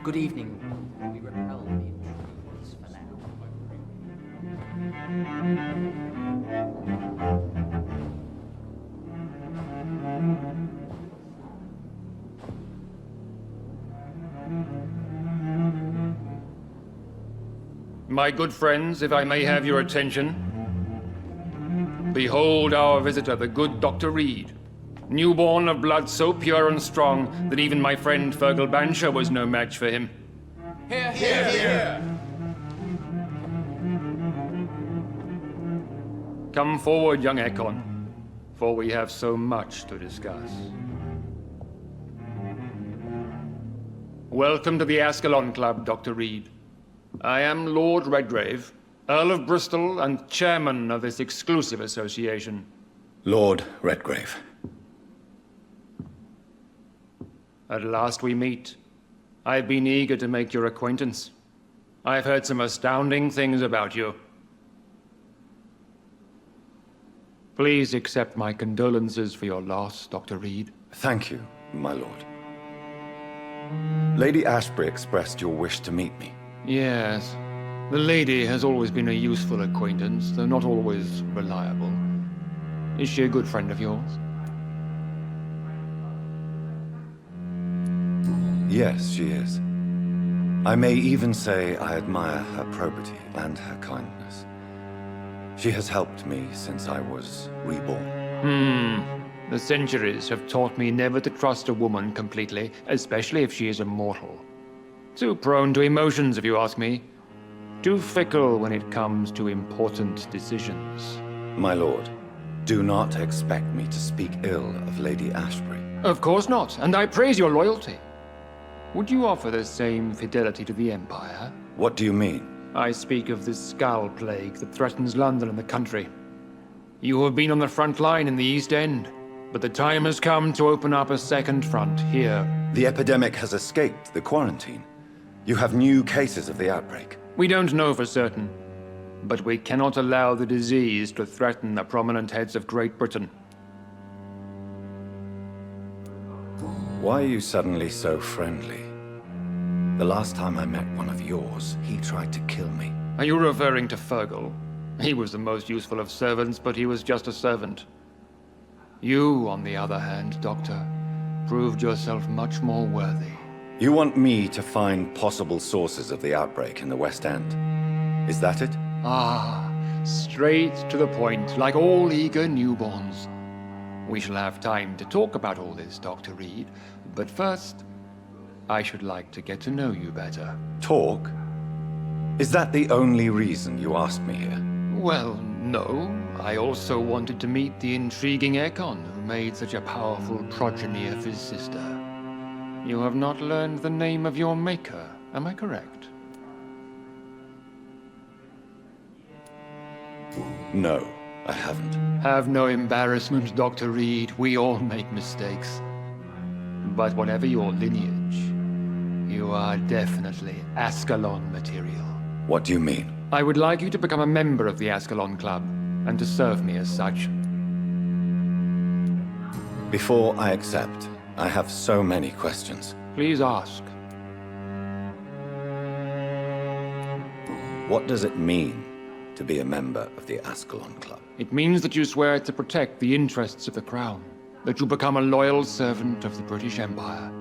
Good evening. We repel the intruders for now. My good friends, if I may have your attention. Behold our visitor, the good Dr. Reid. Newborn of blood so pure and strong that even my friend Fergal Bansher was no match for him. Hear, hear, hear! Come forward, young Ekon, for we have so much to discuss. Welcome to the Ascalon Club, Dr. Reid. I am Lord Redgrave, Earl of Bristol and chairman of this exclusive association. Lord Redgrave. At last we meet. I've been eager to make your acquaintance. I've heard some astounding things about you. Please accept my condolences for your loss, Dr. Reid. Thank you, my lord. Lady Ashbury expressed your wish to meet me. Yes. The lady has always been a useful acquaintance, though not always reliable. Is she a good friend of yours? Yes, she is. I may even say I admire her probity and her kindness. She has helped me since I was reborn. The centuries have taught me never to trust a woman completely, especially if she is immortal. Too prone to emotions, if you ask me. Too fickle when it comes to important decisions. My lord, do not expect me to speak ill of Lady Ashbury. Of course not, and I praise your loyalty. Would you offer the same fidelity to the Empire? What do you mean? I speak of the Skull Plague that threatens London and the country. You have been on the front line in the East End, but the time has come to open up a second front here. The epidemic has escaped the quarantine. You have new cases of the outbreak. We don't know for certain, but we cannot allow the disease to threaten the prominent heads of Great Britain. Why are you suddenly so friendly? The last time I met one of yours, he tried to kill me. Are you referring to Fergal? He was the most useful of servants, but he was just a servant. You, on the other hand, Doctor, proved yourself much more worthy. You want me to find possible sources of the outbreak in the West End? Is that it? Ah, straight to the point, like all eager newborns. We shall have time to talk about all this, Dr. Reid, but first, I should like to get to know you better. Talk? Is that the only reason you asked me here? Well, no. I also wanted to meet the intriguing Ekon who made such a powerful progeny of his sister. You have not learned the name of your maker, am I correct? No, I haven't. Have no embarrassment, Dr. Reid. We all make mistakes. But whatever your lineage, you are definitely Ascalon material. What do you mean? I would like you to become a member of the Ascalon Club, and to serve me as such. Before I accept, I have so many questions. Please ask. What does it mean to be a member of the Ascalon Club? It means that you swear to protect the interests of the Crown, that you become a loyal servant of the British Empire.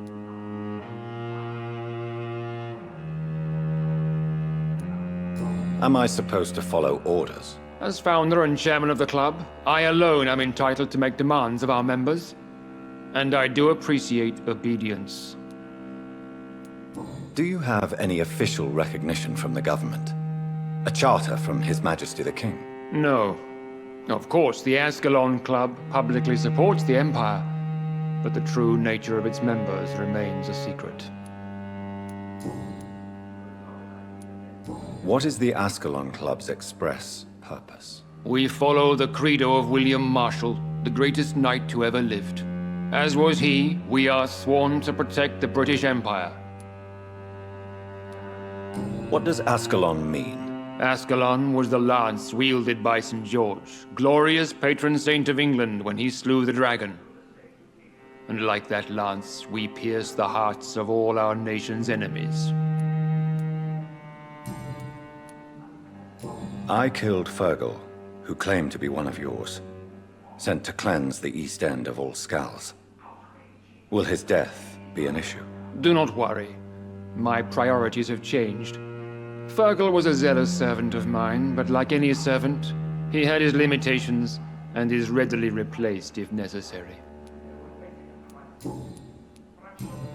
Am I supposed to follow orders? As founder and chairman of the club, I alone am entitled to make demands of our members. And I do appreciate obedience. Do you have any official recognition from the government? A charter from His Majesty the King? No. Of course, the Ascalon Club publicly supports the Empire, but the true nature of its members remains a secret. What is the Ascalon Club's express purpose? We follow the credo of William Marshall, the greatest knight who ever lived. As was he, we are sworn to protect the British Empire. What does Ascalon mean? Ascalon was the lance wielded by St. George, glorious patron saint of England when he slew the dragon. And like that lance, we pierce the hearts of all our nation's enemies. I killed Fergal, who claimed to be one of yours, sent to cleanse the East End of all skulls. Will his death be an issue? Do not worry. My priorities have changed. Fergal was a zealous servant of mine, but like any servant, he had his limitations and is readily replaced if necessary.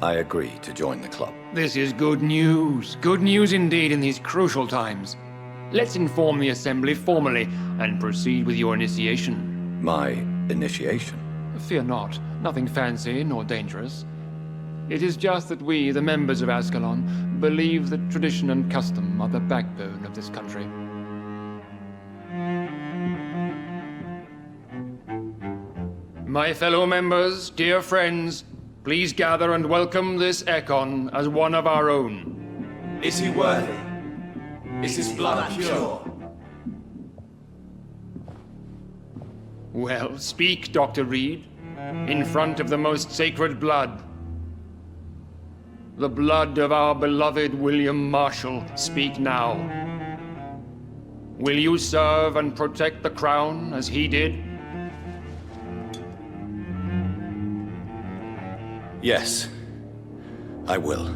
I agree to join the club. This is good news. Good news indeed in these crucial times. Let's inform the Assembly formally and proceed with your initiation. My initiation? Fear not. Nothing fancy nor dangerous. It is just that we, the members of Ascalon, believe that tradition and custom are the backbone of this country. My fellow members, dear friends, please gather and welcome this Ekon as one of our own. Is he worthy? Is his blood pure? Well, speak, Dr. Reid, in front of the most sacred blood. The blood of our beloved William Marshall, speak now. Will you serve and protect the crown as he did? Yes, I will.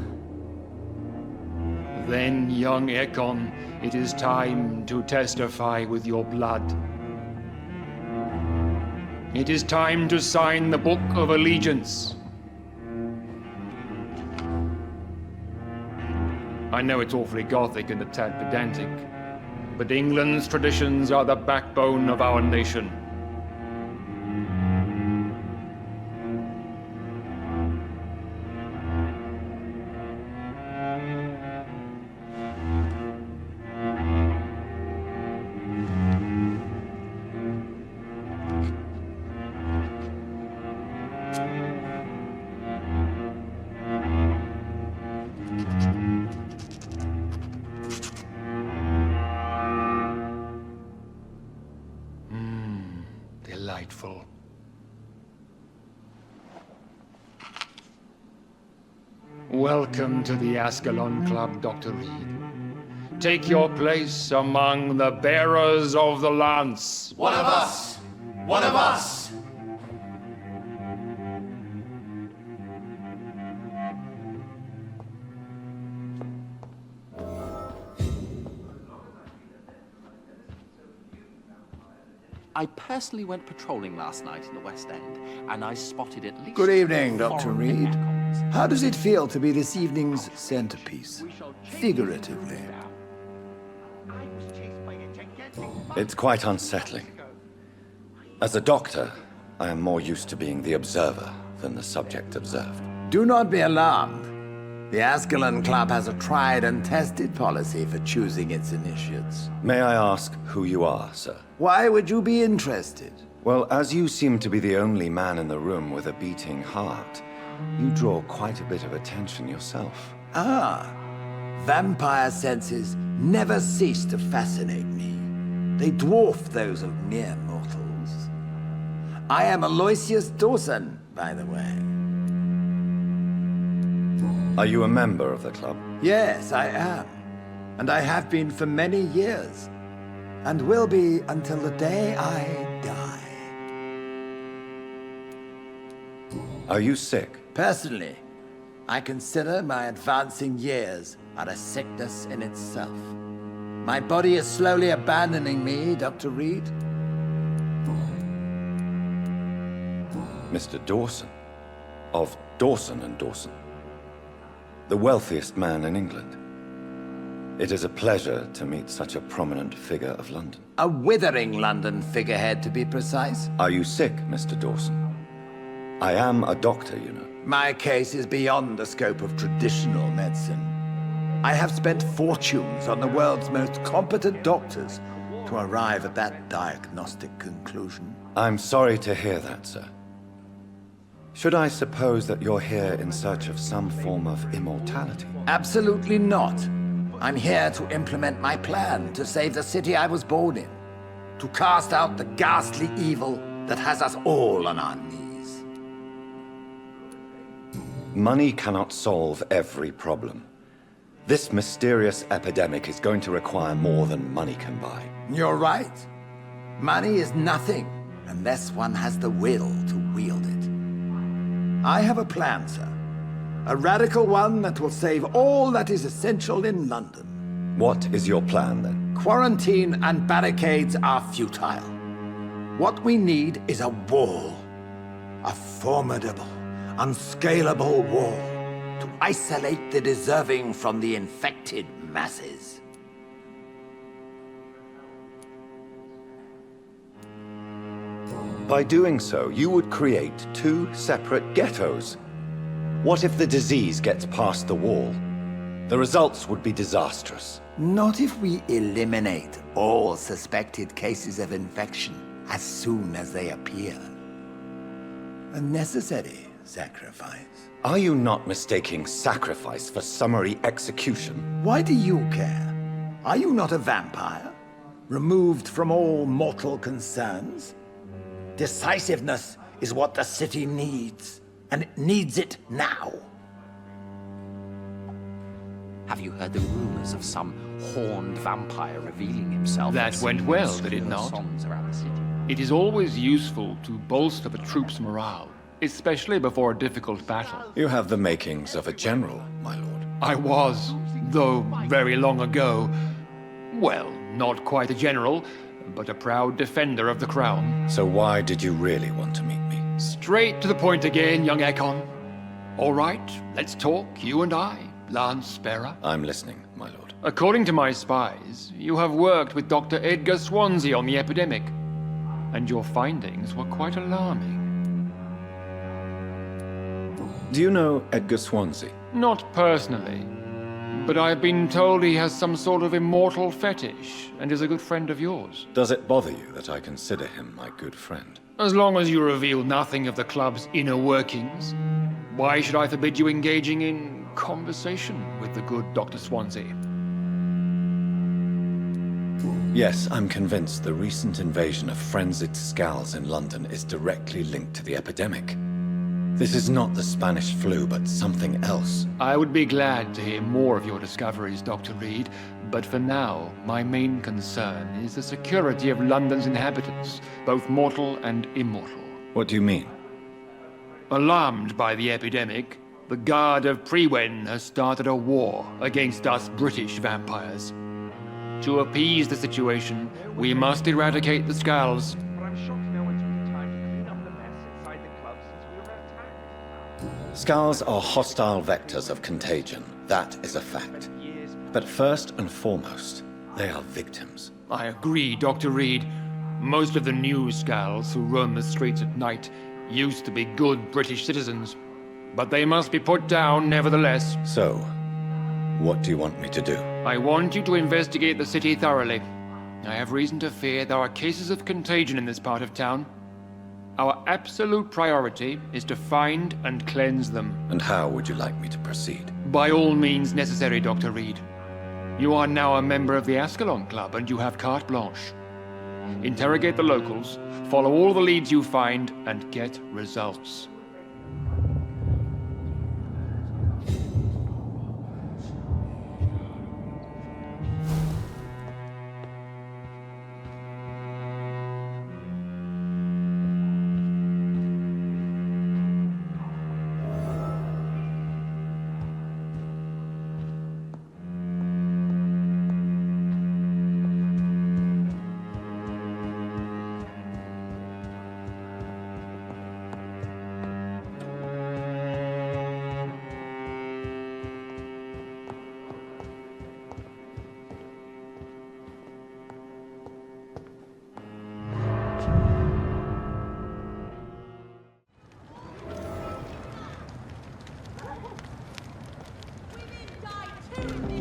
Then, young Ekon, it is time to testify with your blood. It is time to sign the Book of Allegiance. I know it's awfully gothic and a tad pedantic, but England's traditions are the backbone of our nation. Delightful. Welcome to the Ascalon Club, Dr. Reid. Take your place among the bearers of the lance. One of us! One of us! I personally went patrolling last night in the West End, and I spotted at least... Good evening, Dr. foreign Reid. icons. How does it feel to be this evening's centerpiece? Figuratively. It's quite unsettling. As a doctor, I am more used to being the observer than the subject observed. Do not be alarmed. The Ascalon Club has a tried and tested policy for choosing its initiates. May I ask who you are, sir? Why would you be interested? Well, as you seem to be the only man in the room with a beating heart, you draw quite a bit of attention yourself. Ah, vampire senses never cease to fascinate me. They dwarf those of mere mortals. I am Aloysius Dawson, by the way. Are you a member of the club? Yes, I am. And I have been for many years. And will be until the day I die. Are you sick? Personally, I consider my advancing years are a sickness in itself. My body is slowly abandoning me, Dr. Reid. Mr. Dawson? Of Dawson and Dawson? The wealthiest man in England. It is a pleasure to meet such a prominent figure of London. A withering London figurehead, to be precise. Are you sick, Mr. Dawson? I am a doctor, you know. My case is beyond the scope of traditional medicine. I have spent fortunes on the world's most competent doctors to arrive at that diagnostic conclusion. I'm sorry to hear that, sir. Should I suppose that you're here in search of some form of immortality? Absolutely not. I'm here to implement my plan to save the city I was born in. To cast out the ghastly evil that has us all on our knees. Money cannot solve every problem. This mysterious epidemic is going to require more than money can buy. You're right. Money is nothing unless one has the will to wield it. I have a plan, sir. A radical one that will save all that is essential in London. What is your plan, then? Quarantine and barricades are futile. What we need is a wall. A formidable, unscalable wall to isolate the deserving from the infected masses. By doing so, you would create two separate ghettos. What if the disease gets past the wall? The results would be disastrous. Not if we eliminate all suspected cases of infection as soon as they appear. A necessary sacrifice. Are you not mistaking sacrifice for summary execution? Why do you care? Are you not a vampire? Removed from all mortal concerns? Decisiveness is what the city needs, and it needs it now. Have you heard the rumors of some horned vampire revealing himself? That went well, did it not? Songs around the city. It is always useful to bolster the troops' morale, especially before a difficult battle. You have the makings of a general, my lord. I was, though very long ago. Well, not quite a general, but a proud defender of the crown. So why did you really want to meet me? Straight to the point again, young Ekon. All right, let's talk, you and I, Lance Sparrow. I'm listening, my lord. According to my spies, you have worked with Dr. Edgar Swansea on the epidemic, and your findings were quite alarming. Do you know Edgar Swansea? Not personally, but I've been told he has some sort of immortal fetish and is a good friend of yours. Does it bother you that I consider him my good friend? As long as you reveal nothing of the club's inner workings, why should I forbid you engaging in conversation with the good Dr. Swansea? Yes, I'm convinced the recent invasion of frenzied Skulls in London is directly linked to the epidemic. This is not the Spanish flu, but something else. I would be glad to hear more of your discoveries, Dr. Reid, but for now, my main concern is the security of London's inhabitants, both mortal and immortal. What do you mean? Alarmed by the epidemic, the Guard of Prewen has started a war against us British vampires. To appease the situation, we must eradicate the Skulls. Skulls are hostile vectors of contagion. That is a fact. But first and foremost, they are victims. I agree, Dr. Reid. Most of the new Skulls who roam the streets at night used to be good British citizens, but they must be put down nevertheless. So, what do you want me to do? I want you to investigate the city thoroughly. I have reason to fear there are cases of contagion in this part of town. Our absolute priority is to find and cleanse them. And how would you like me to proceed? By all means necessary, Dr. Reid. You are now a member of the Ascalon Club and you have carte blanche. Interrogate the locals, follow all the leads you find, and get results.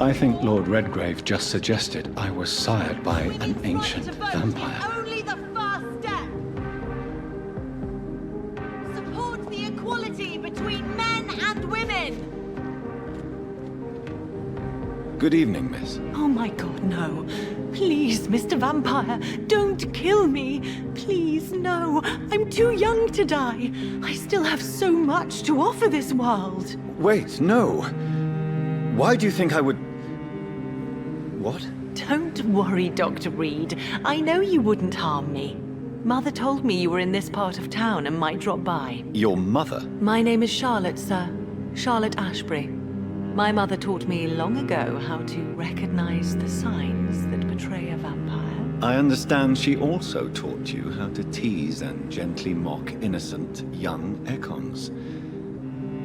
I think Lord Redgrave just suggested I was sired by an ancient vampire. Only the first step. Support the equality between men and women. Good evening, miss. Oh my god, no. Please, Mr. Vampire, don't kill me. Please, no. I'm too young to die. I still have so much to offer this world. Wait, no. Why do you think I would... What? Don't worry, Dr. Reid. I know you wouldn't harm me. Mother told me you were in this part of town and might drop by. Your mother? My name is Charlotte, sir. Charlotte Ashbury. My mother taught me long ago how to recognize the signs that betray a vampire. I understand she also taught you how to tease and gently mock innocent young Ekons.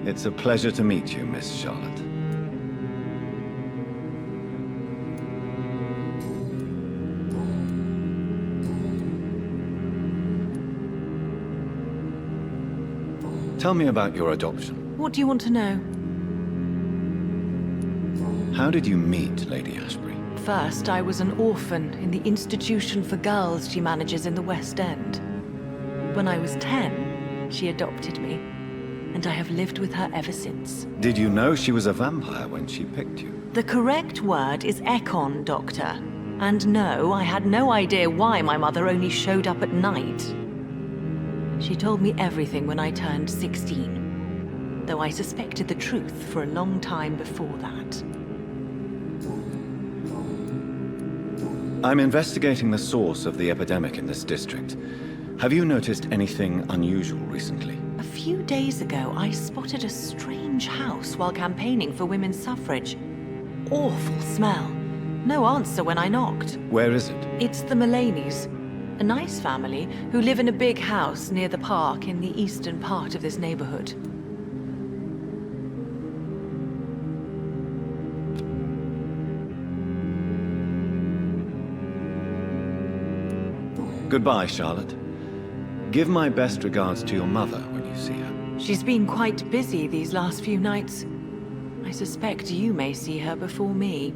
It's a pleasure to meet you, Miss Charlotte. Tell me about your adoption. What do you want to know? How did you meet Lady Ashbury? First, I was an orphan in the institution for girls she manages in the West End. When I was 10, she adopted me, and I have lived with her ever since. Did you know she was a vampire when she picked you? The correct word is Ekon, Doctor. And no, I had no idea why my mother only showed up at night. She told me everything when I turned 16, though I suspected the truth for a long time before that. I'm investigating the source of the epidemic in this district. Have you noticed anything unusual recently? A few few days ago, I spotted a strange house while campaigning for women's suffrage. Awful smell. No answer when I knocked. Where is it? It's the Mullaneys, a nice family who live in a big house near the park in the eastern part of this neighborhood. Goodbye, Charlotte. Give my best regards to your mother when you see her. She's been quite busy these last few nights. I suspect you may see her before me.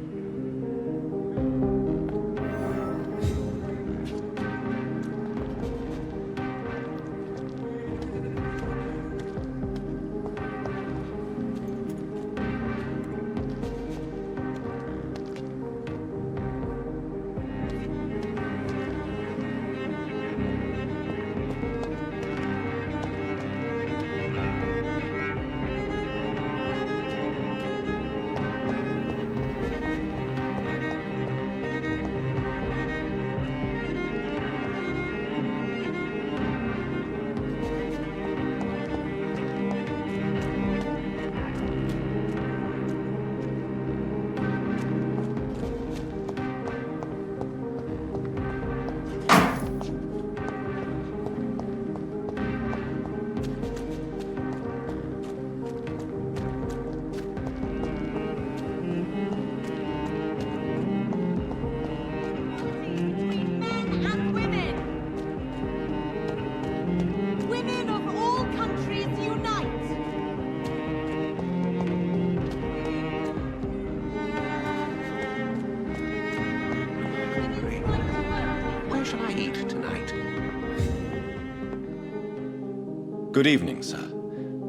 Good evening, sir.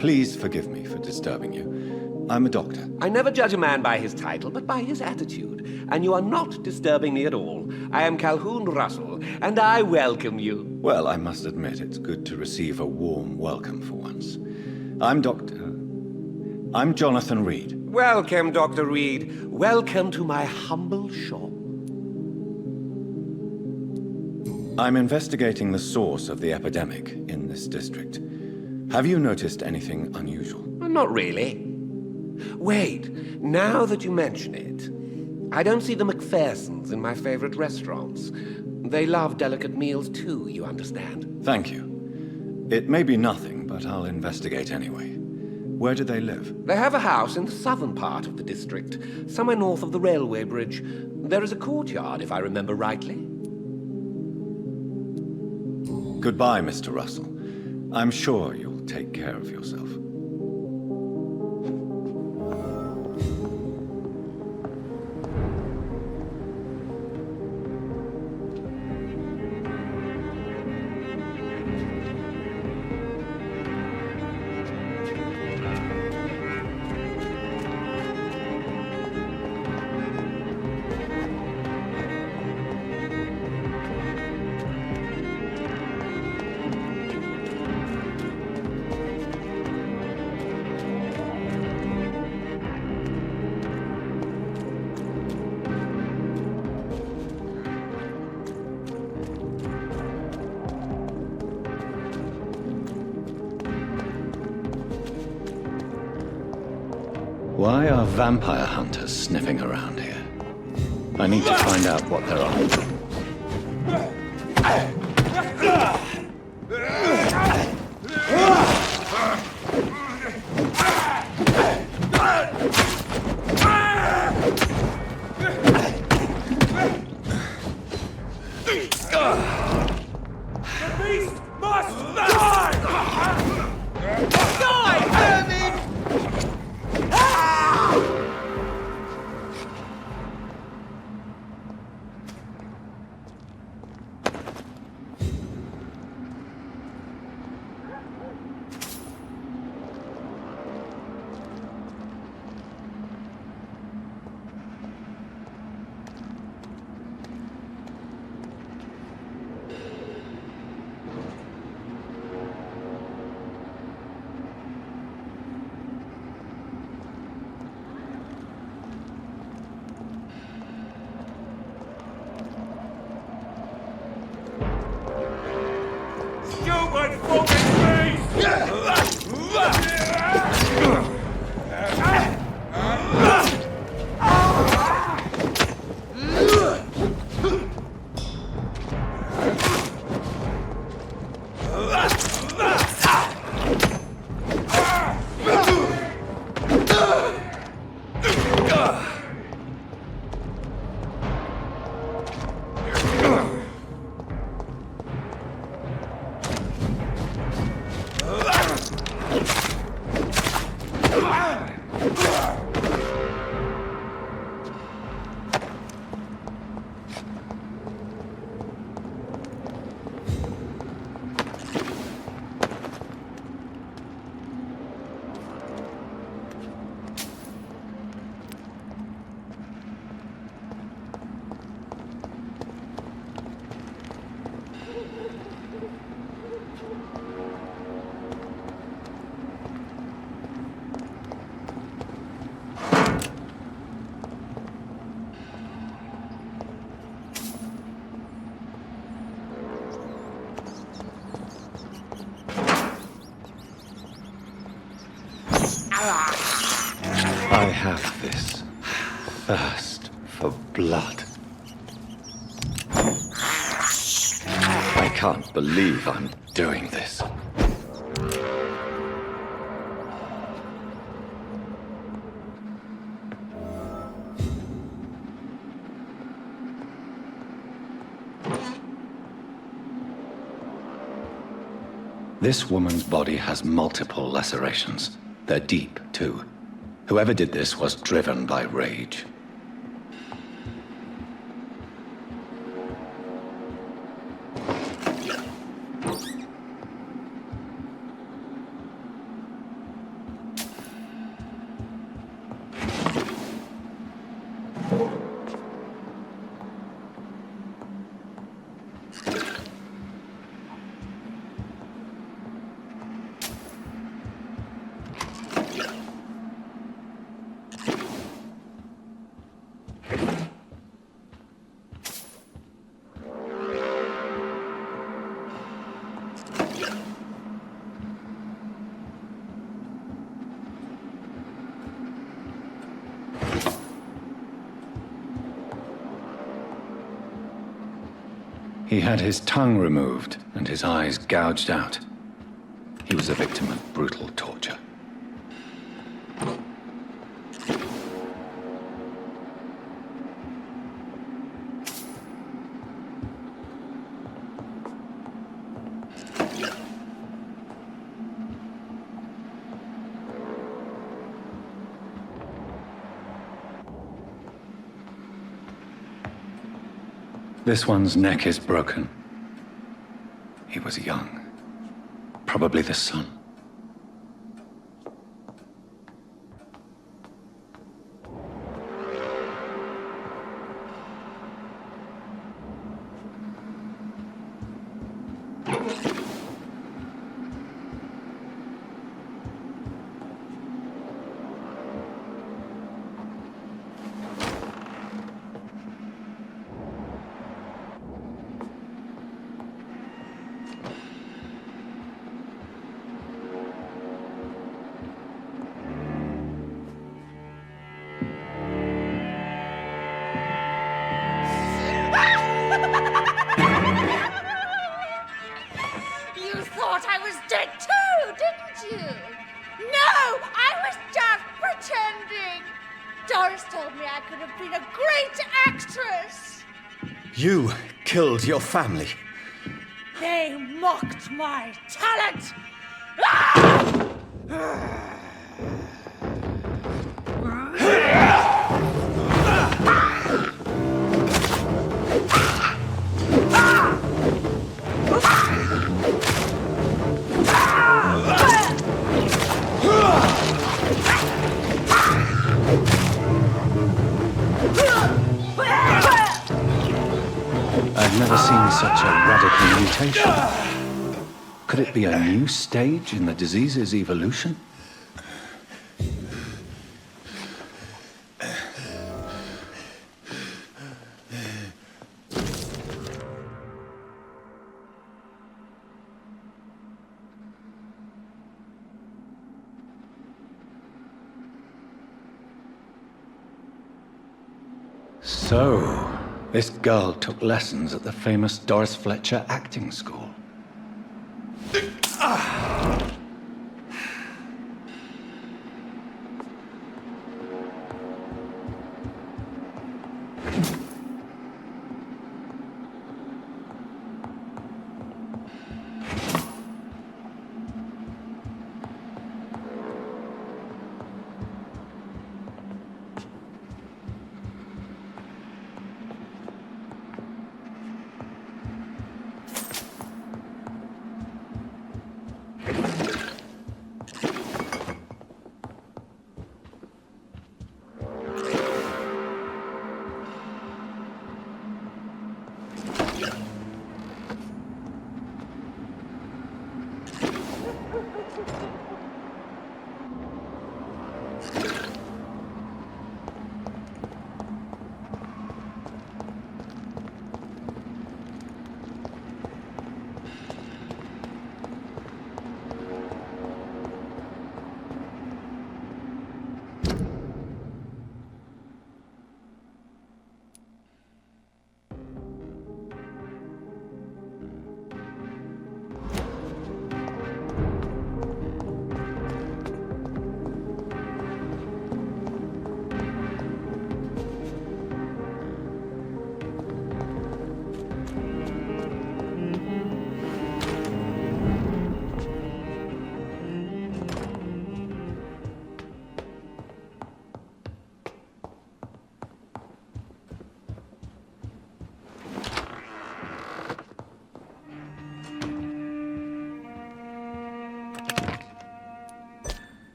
Please forgive me for disturbing you. I'm a doctor. I never judge a man by his title, but by his attitude. And you are not disturbing me at all. I am Calhoun Russell, and I welcome you. Well, I must admit it's good to receive a warm welcome for once. I'm Jonathan Reid. Welcome, Dr. Reid. Welcome to my humble shop. I'm investigating the source of the epidemic in this district. Have you noticed anything unusual? Not really. Wait, now that you mention it, I don't see the McPhersons in my favorite restaurants. They love delicate meals too, you understand? Thank you. It may be nothing, but I'll investigate anyway. Where do they live? They have a house in the southern part of the district, somewhere north of the railway bridge. There is a courtyard, if I remember rightly. Goodbye, Mr. Russell. I'm sure you'll take care of yourself. Why are vampire hunters sniffing around here? I need to find out what they're on. The beast must die! Die, vermin! Stupid fucking beast! I have this thirst for blood. I can't believe I'm doing this. This woman's body has multiple lacerations. They're deep, too. Whoever did this was driven by rage. He had his tongue removed and his eyes gouged out. He was a victim of brutal torture. This one's neck is broken. He was young. Probably the son. You thought I was dead too, didn't you? No, I was just pretending. Doris told me I could have been a great actress. You killed your family. They mocked my talent. Ah! I've never seen such a radical mutation. Could it be a new stage in the disease's evolution? So, this girl took lessons at the famous Doris Fletcher acting school.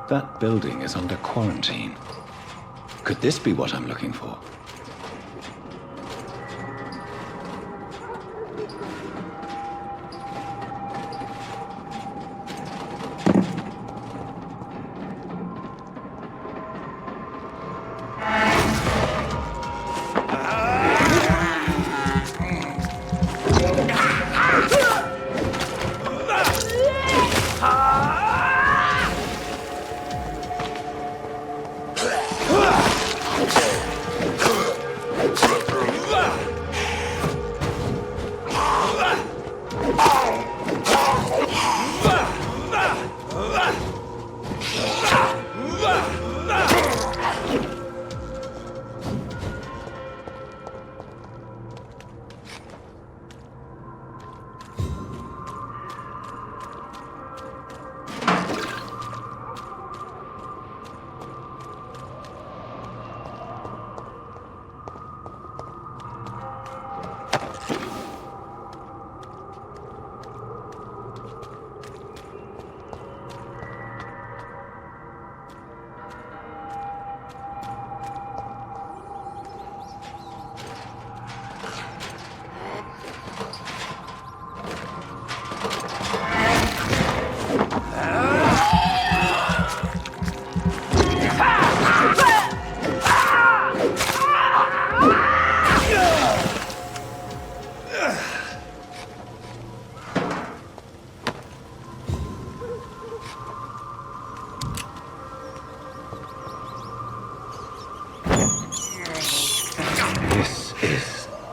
That building is under quarantine. Could this be what I'm looking for?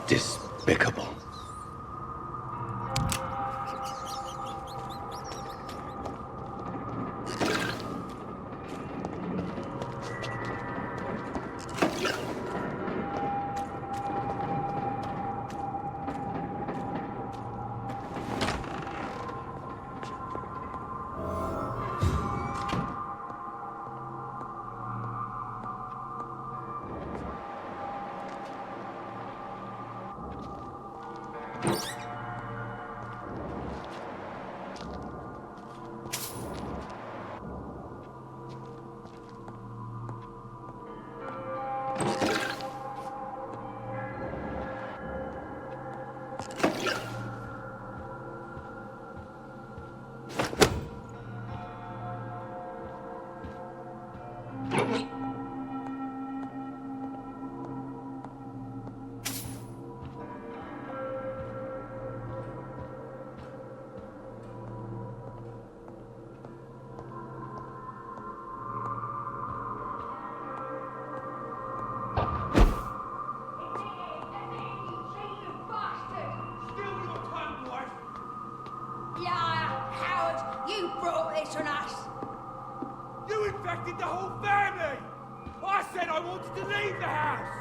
Despicable. The whole family! I said I wanted to leave the house!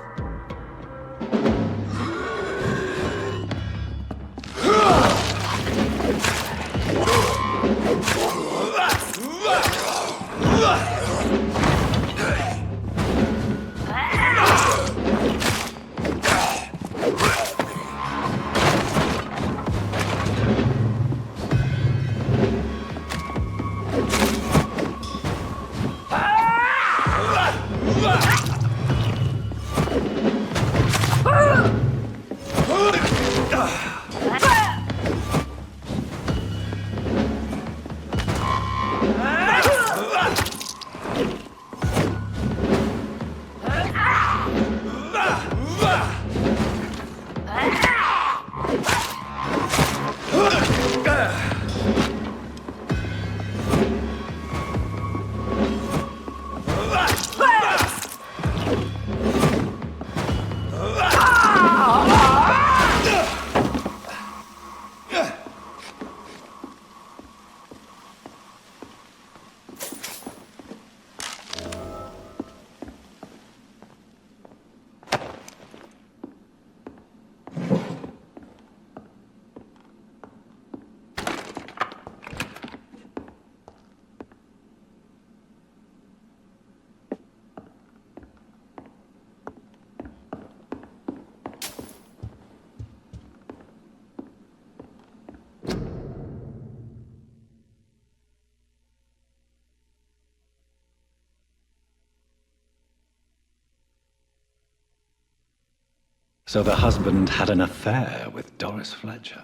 So the husband had an affair with Doris Fletcher.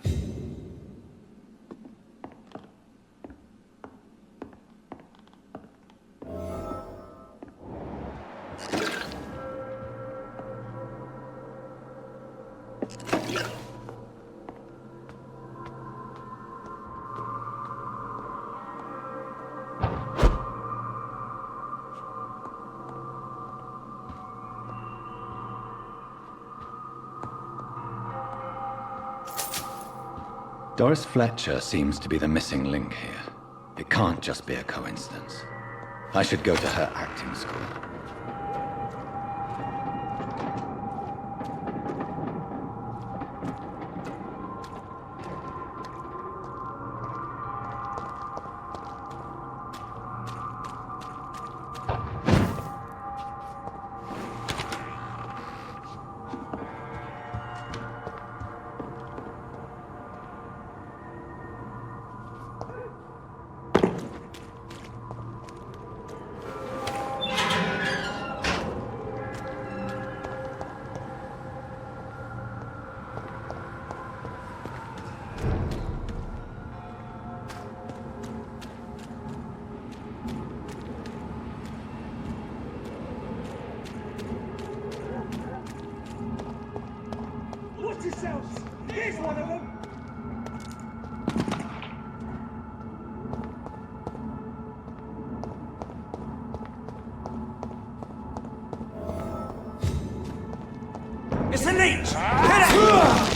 Doris Fletcher seems to be the missing link here. It can't just be a coincidence. I should go to her acting school. Watch yourselves! Here's one of them! It's a leech! Get it!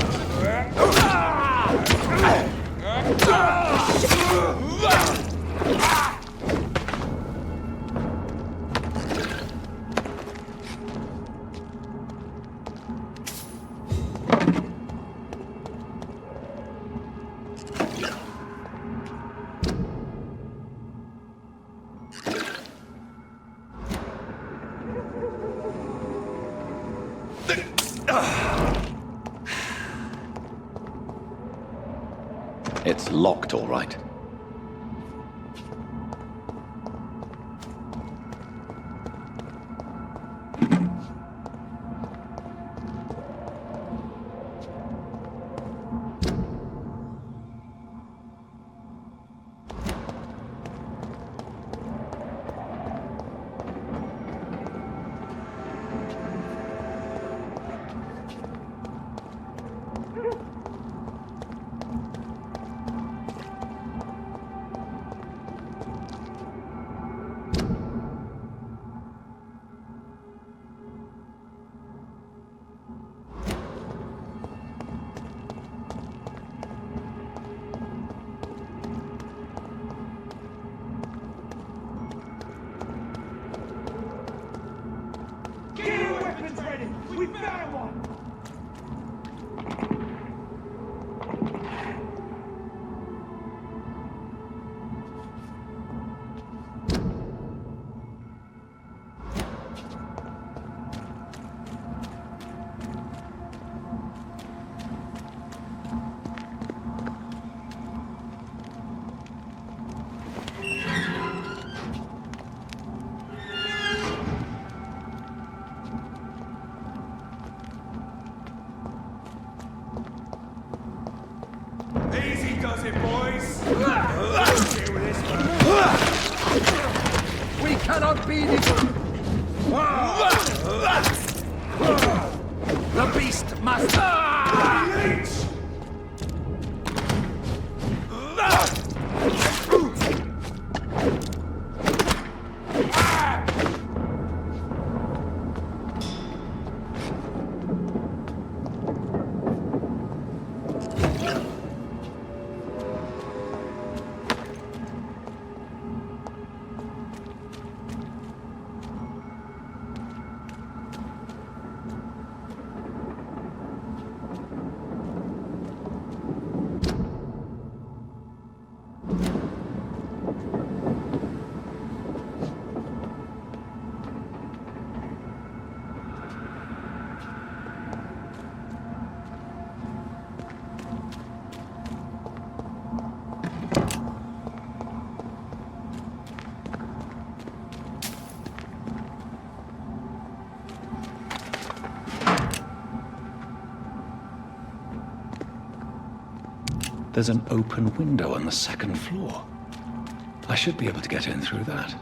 It's locked, all right. Get your weapons ready! We found one! Easy does it, boys! Deal with this one. We cannot be The beast must... Leech! There's an open window on the second floor. I should be able to get in through that.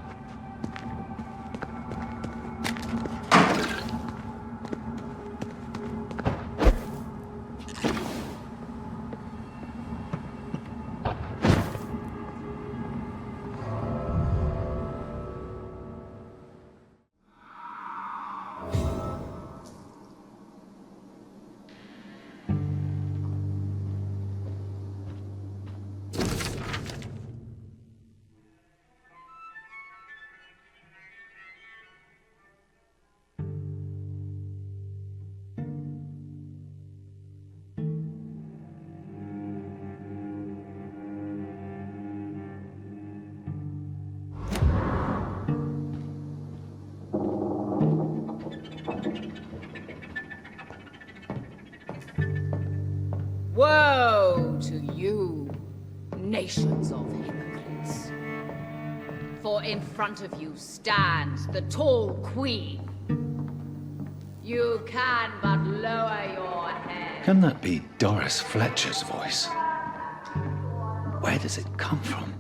Woe to you, nations of hypocrites. For in front of you stands the tall queen. You can but lower your head. Can that be Doris Fletcher's voice? Where does it come from?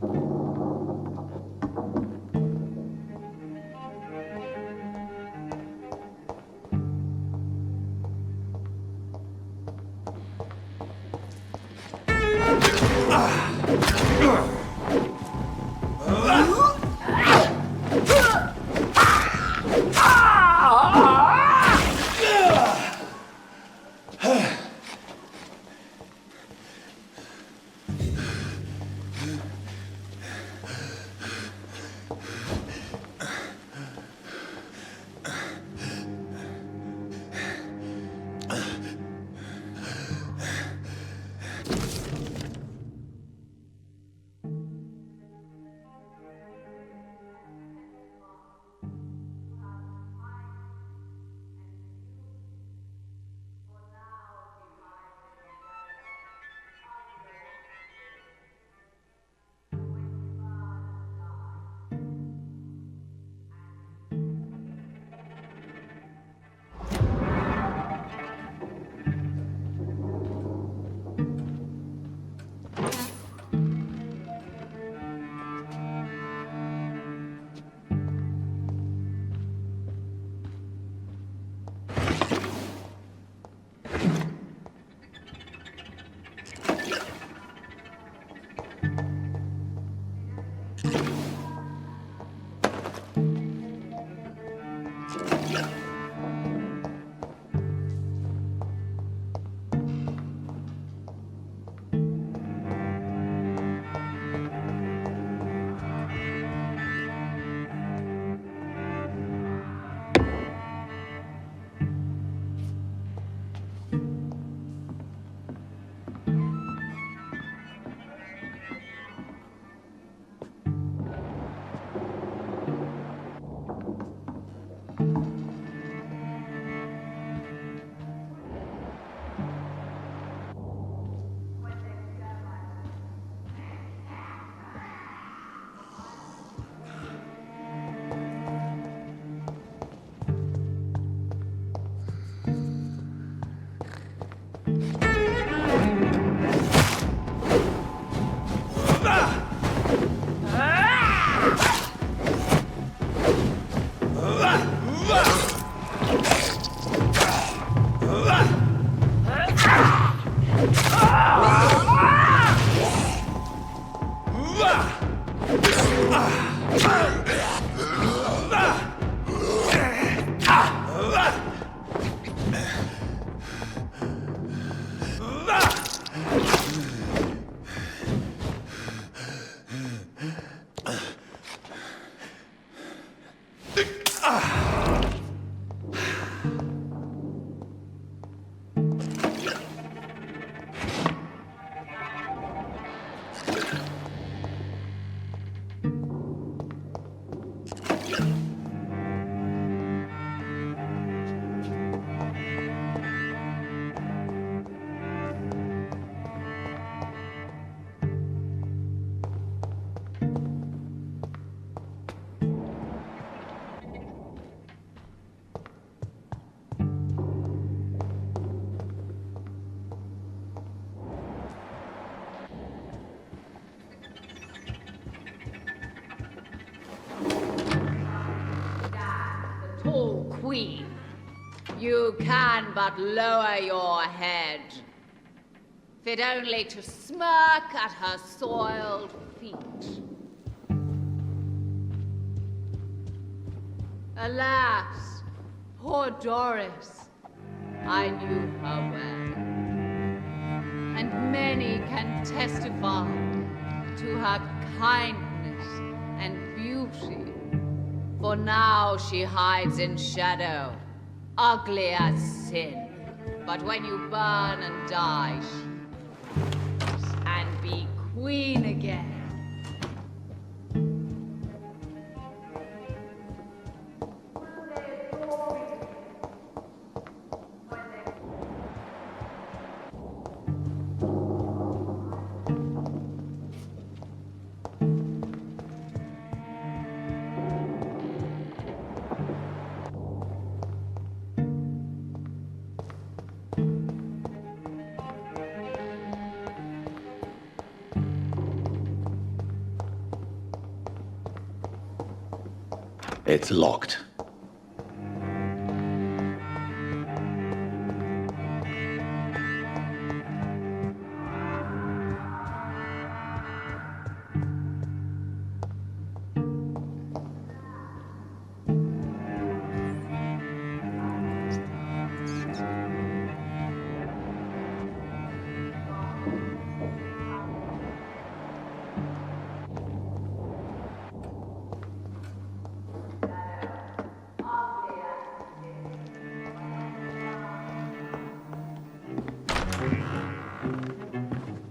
you can but lower your head, fit only to smirk at her soiled feet. Alas, poor Doris, I knew her well, and many can testify to her kindness and beauty, for now she hides in shadow, ugly as sin. But when you burn and die, she lives and be queen again. It's locked.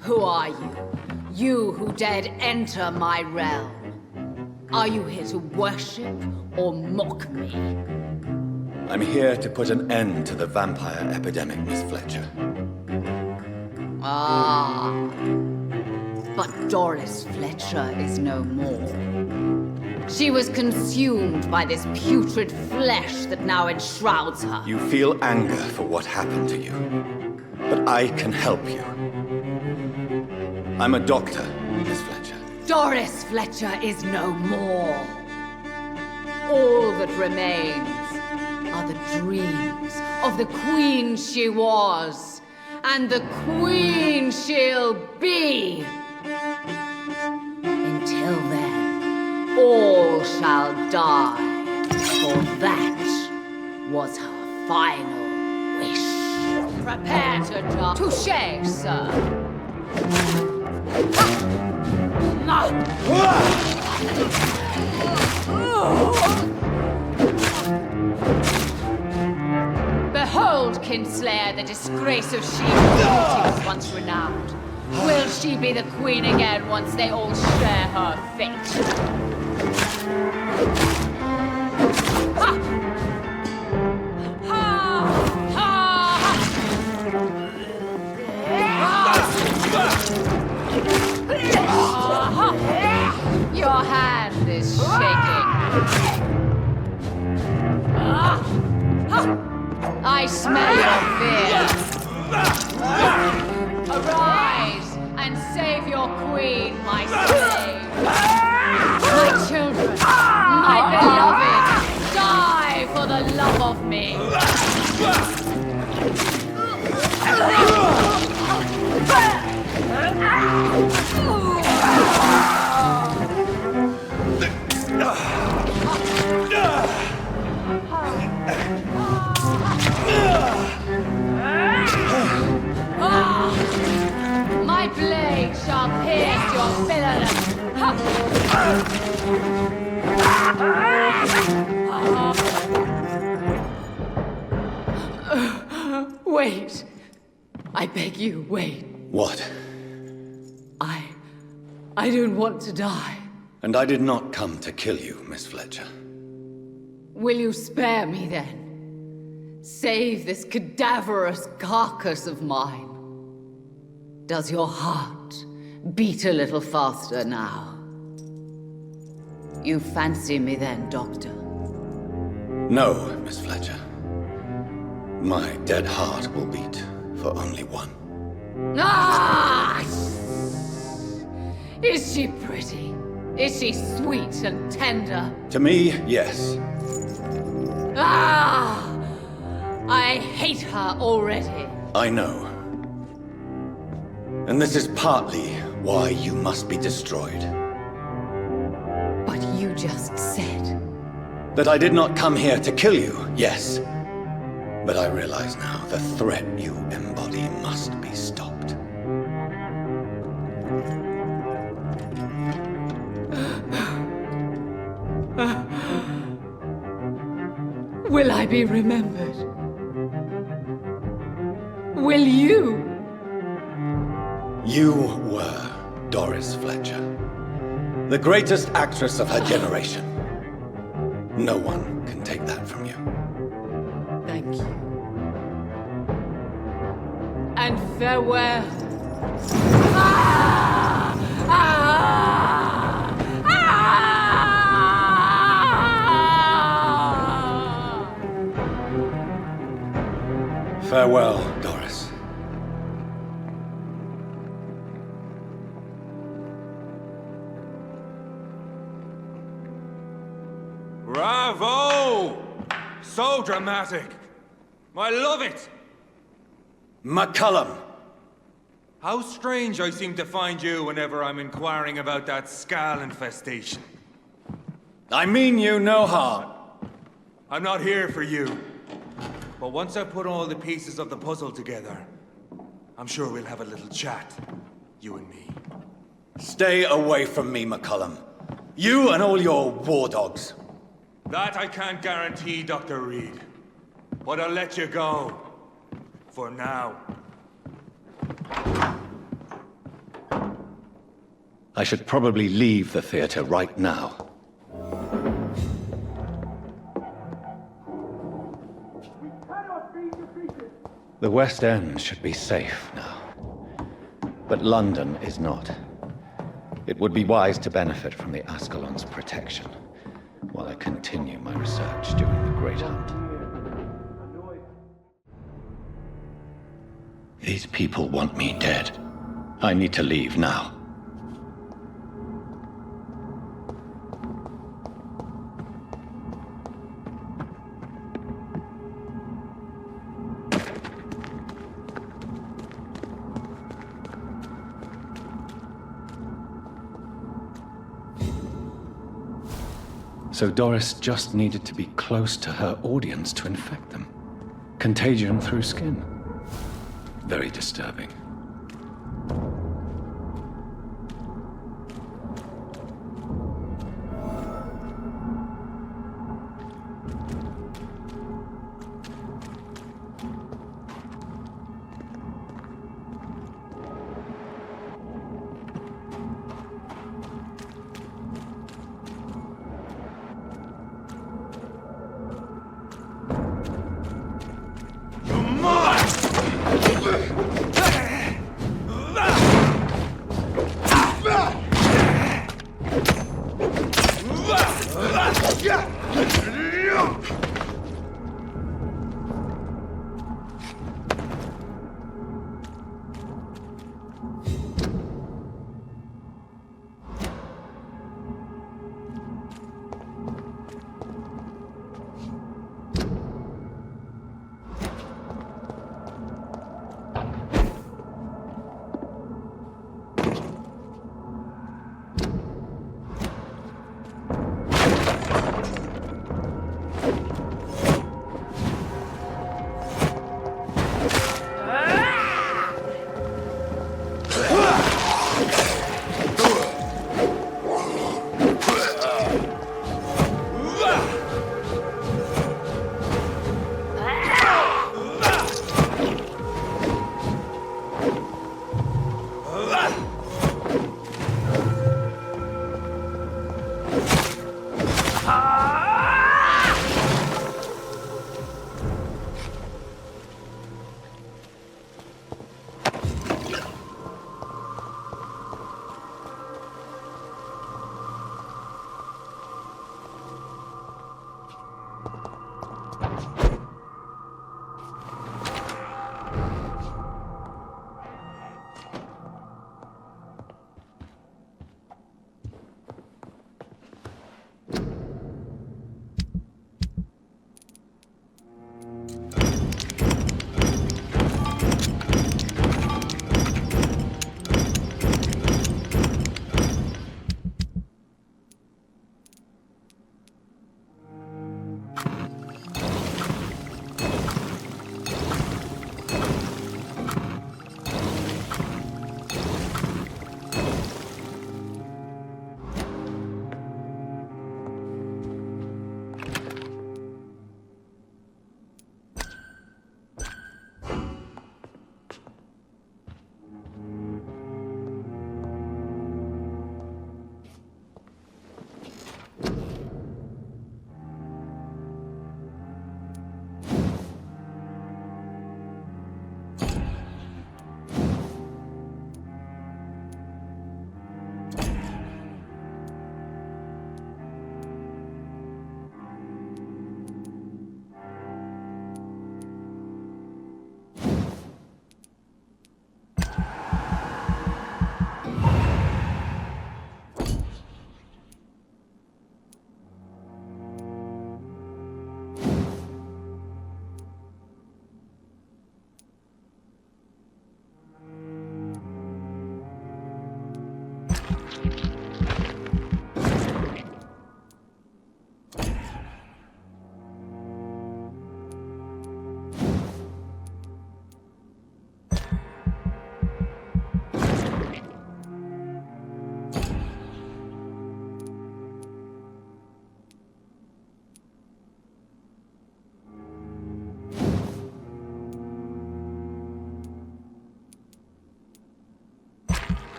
Who are you? You who dared enter my realm? Are you here to worship or mock me? I'm here to put an end to the vampire epidemic, Miss Fletcher. Ah. But Doris Fletcher is no more. She was consumed by this putrid flesh that now enshrouds her. You feel anger for what happened to you, but I can help you. I'm a doctor, Miss Fletcher. Doris Fletcher is no more. All that remains are the dreams of the queen she was, and the queen she'll be. Until then, all shall die, for that was her final wish. Prepare to die. Touché, sir. Behold, Kinslayer, the disgrace of she who was once renowned. Will she be the queen again once they all share her fate? Your hand is shaking. I smell your fear. Arise and save your queen, my slave. My children, my beloved, die for the love of me. My blade shall pierce your villainous. Wait. I beg you, wait. What? I don't want to die. And I did not come to kill you, Miss Fletcher. Will you spare me then? Save this cadaverous carcass of mine. Does your heart beat a little faster now? You fancy me then, Doctor? No, Miss Fletcher. My dead heart will beat for only one. Ah! Is she pretty? Is she sweet and tender? To me, yes. Ah! I hate her already. I know. And this is partly why you must be destroyed. But you just said... That I did not come here to kill you, yes. But I realize now the threat you embody must be stopped. Will I be remembered? Will you? You were Doris Fletcher. The greatest actress of her generation. No one can take that from you. Thank you. And farewell. Farewell, Doris. Bravo! So dramatic. I love it. McCullum. How strange I seem to find you whenever I'm inquiring about that Skal infestation. I mean you no harm. I'm not here for you. But once I put all the pieces of the puzzle together, I'm sure we'll have a little chat, you and me. Stay away from me, McCullum. You and all your war dogs. That I can't guarantee, Dr. Reid. But I'll let you go. For now. I should probably leave the theater right now. The West End should be safe now. But London is not. It would be wise to benefit from the Ascalon's protection while I continue my research during the Great Hunt. These people want me dead. I need to leave now. So Doris just needed to be close to her audience to infect them. Contagion through skin. Very disturbing.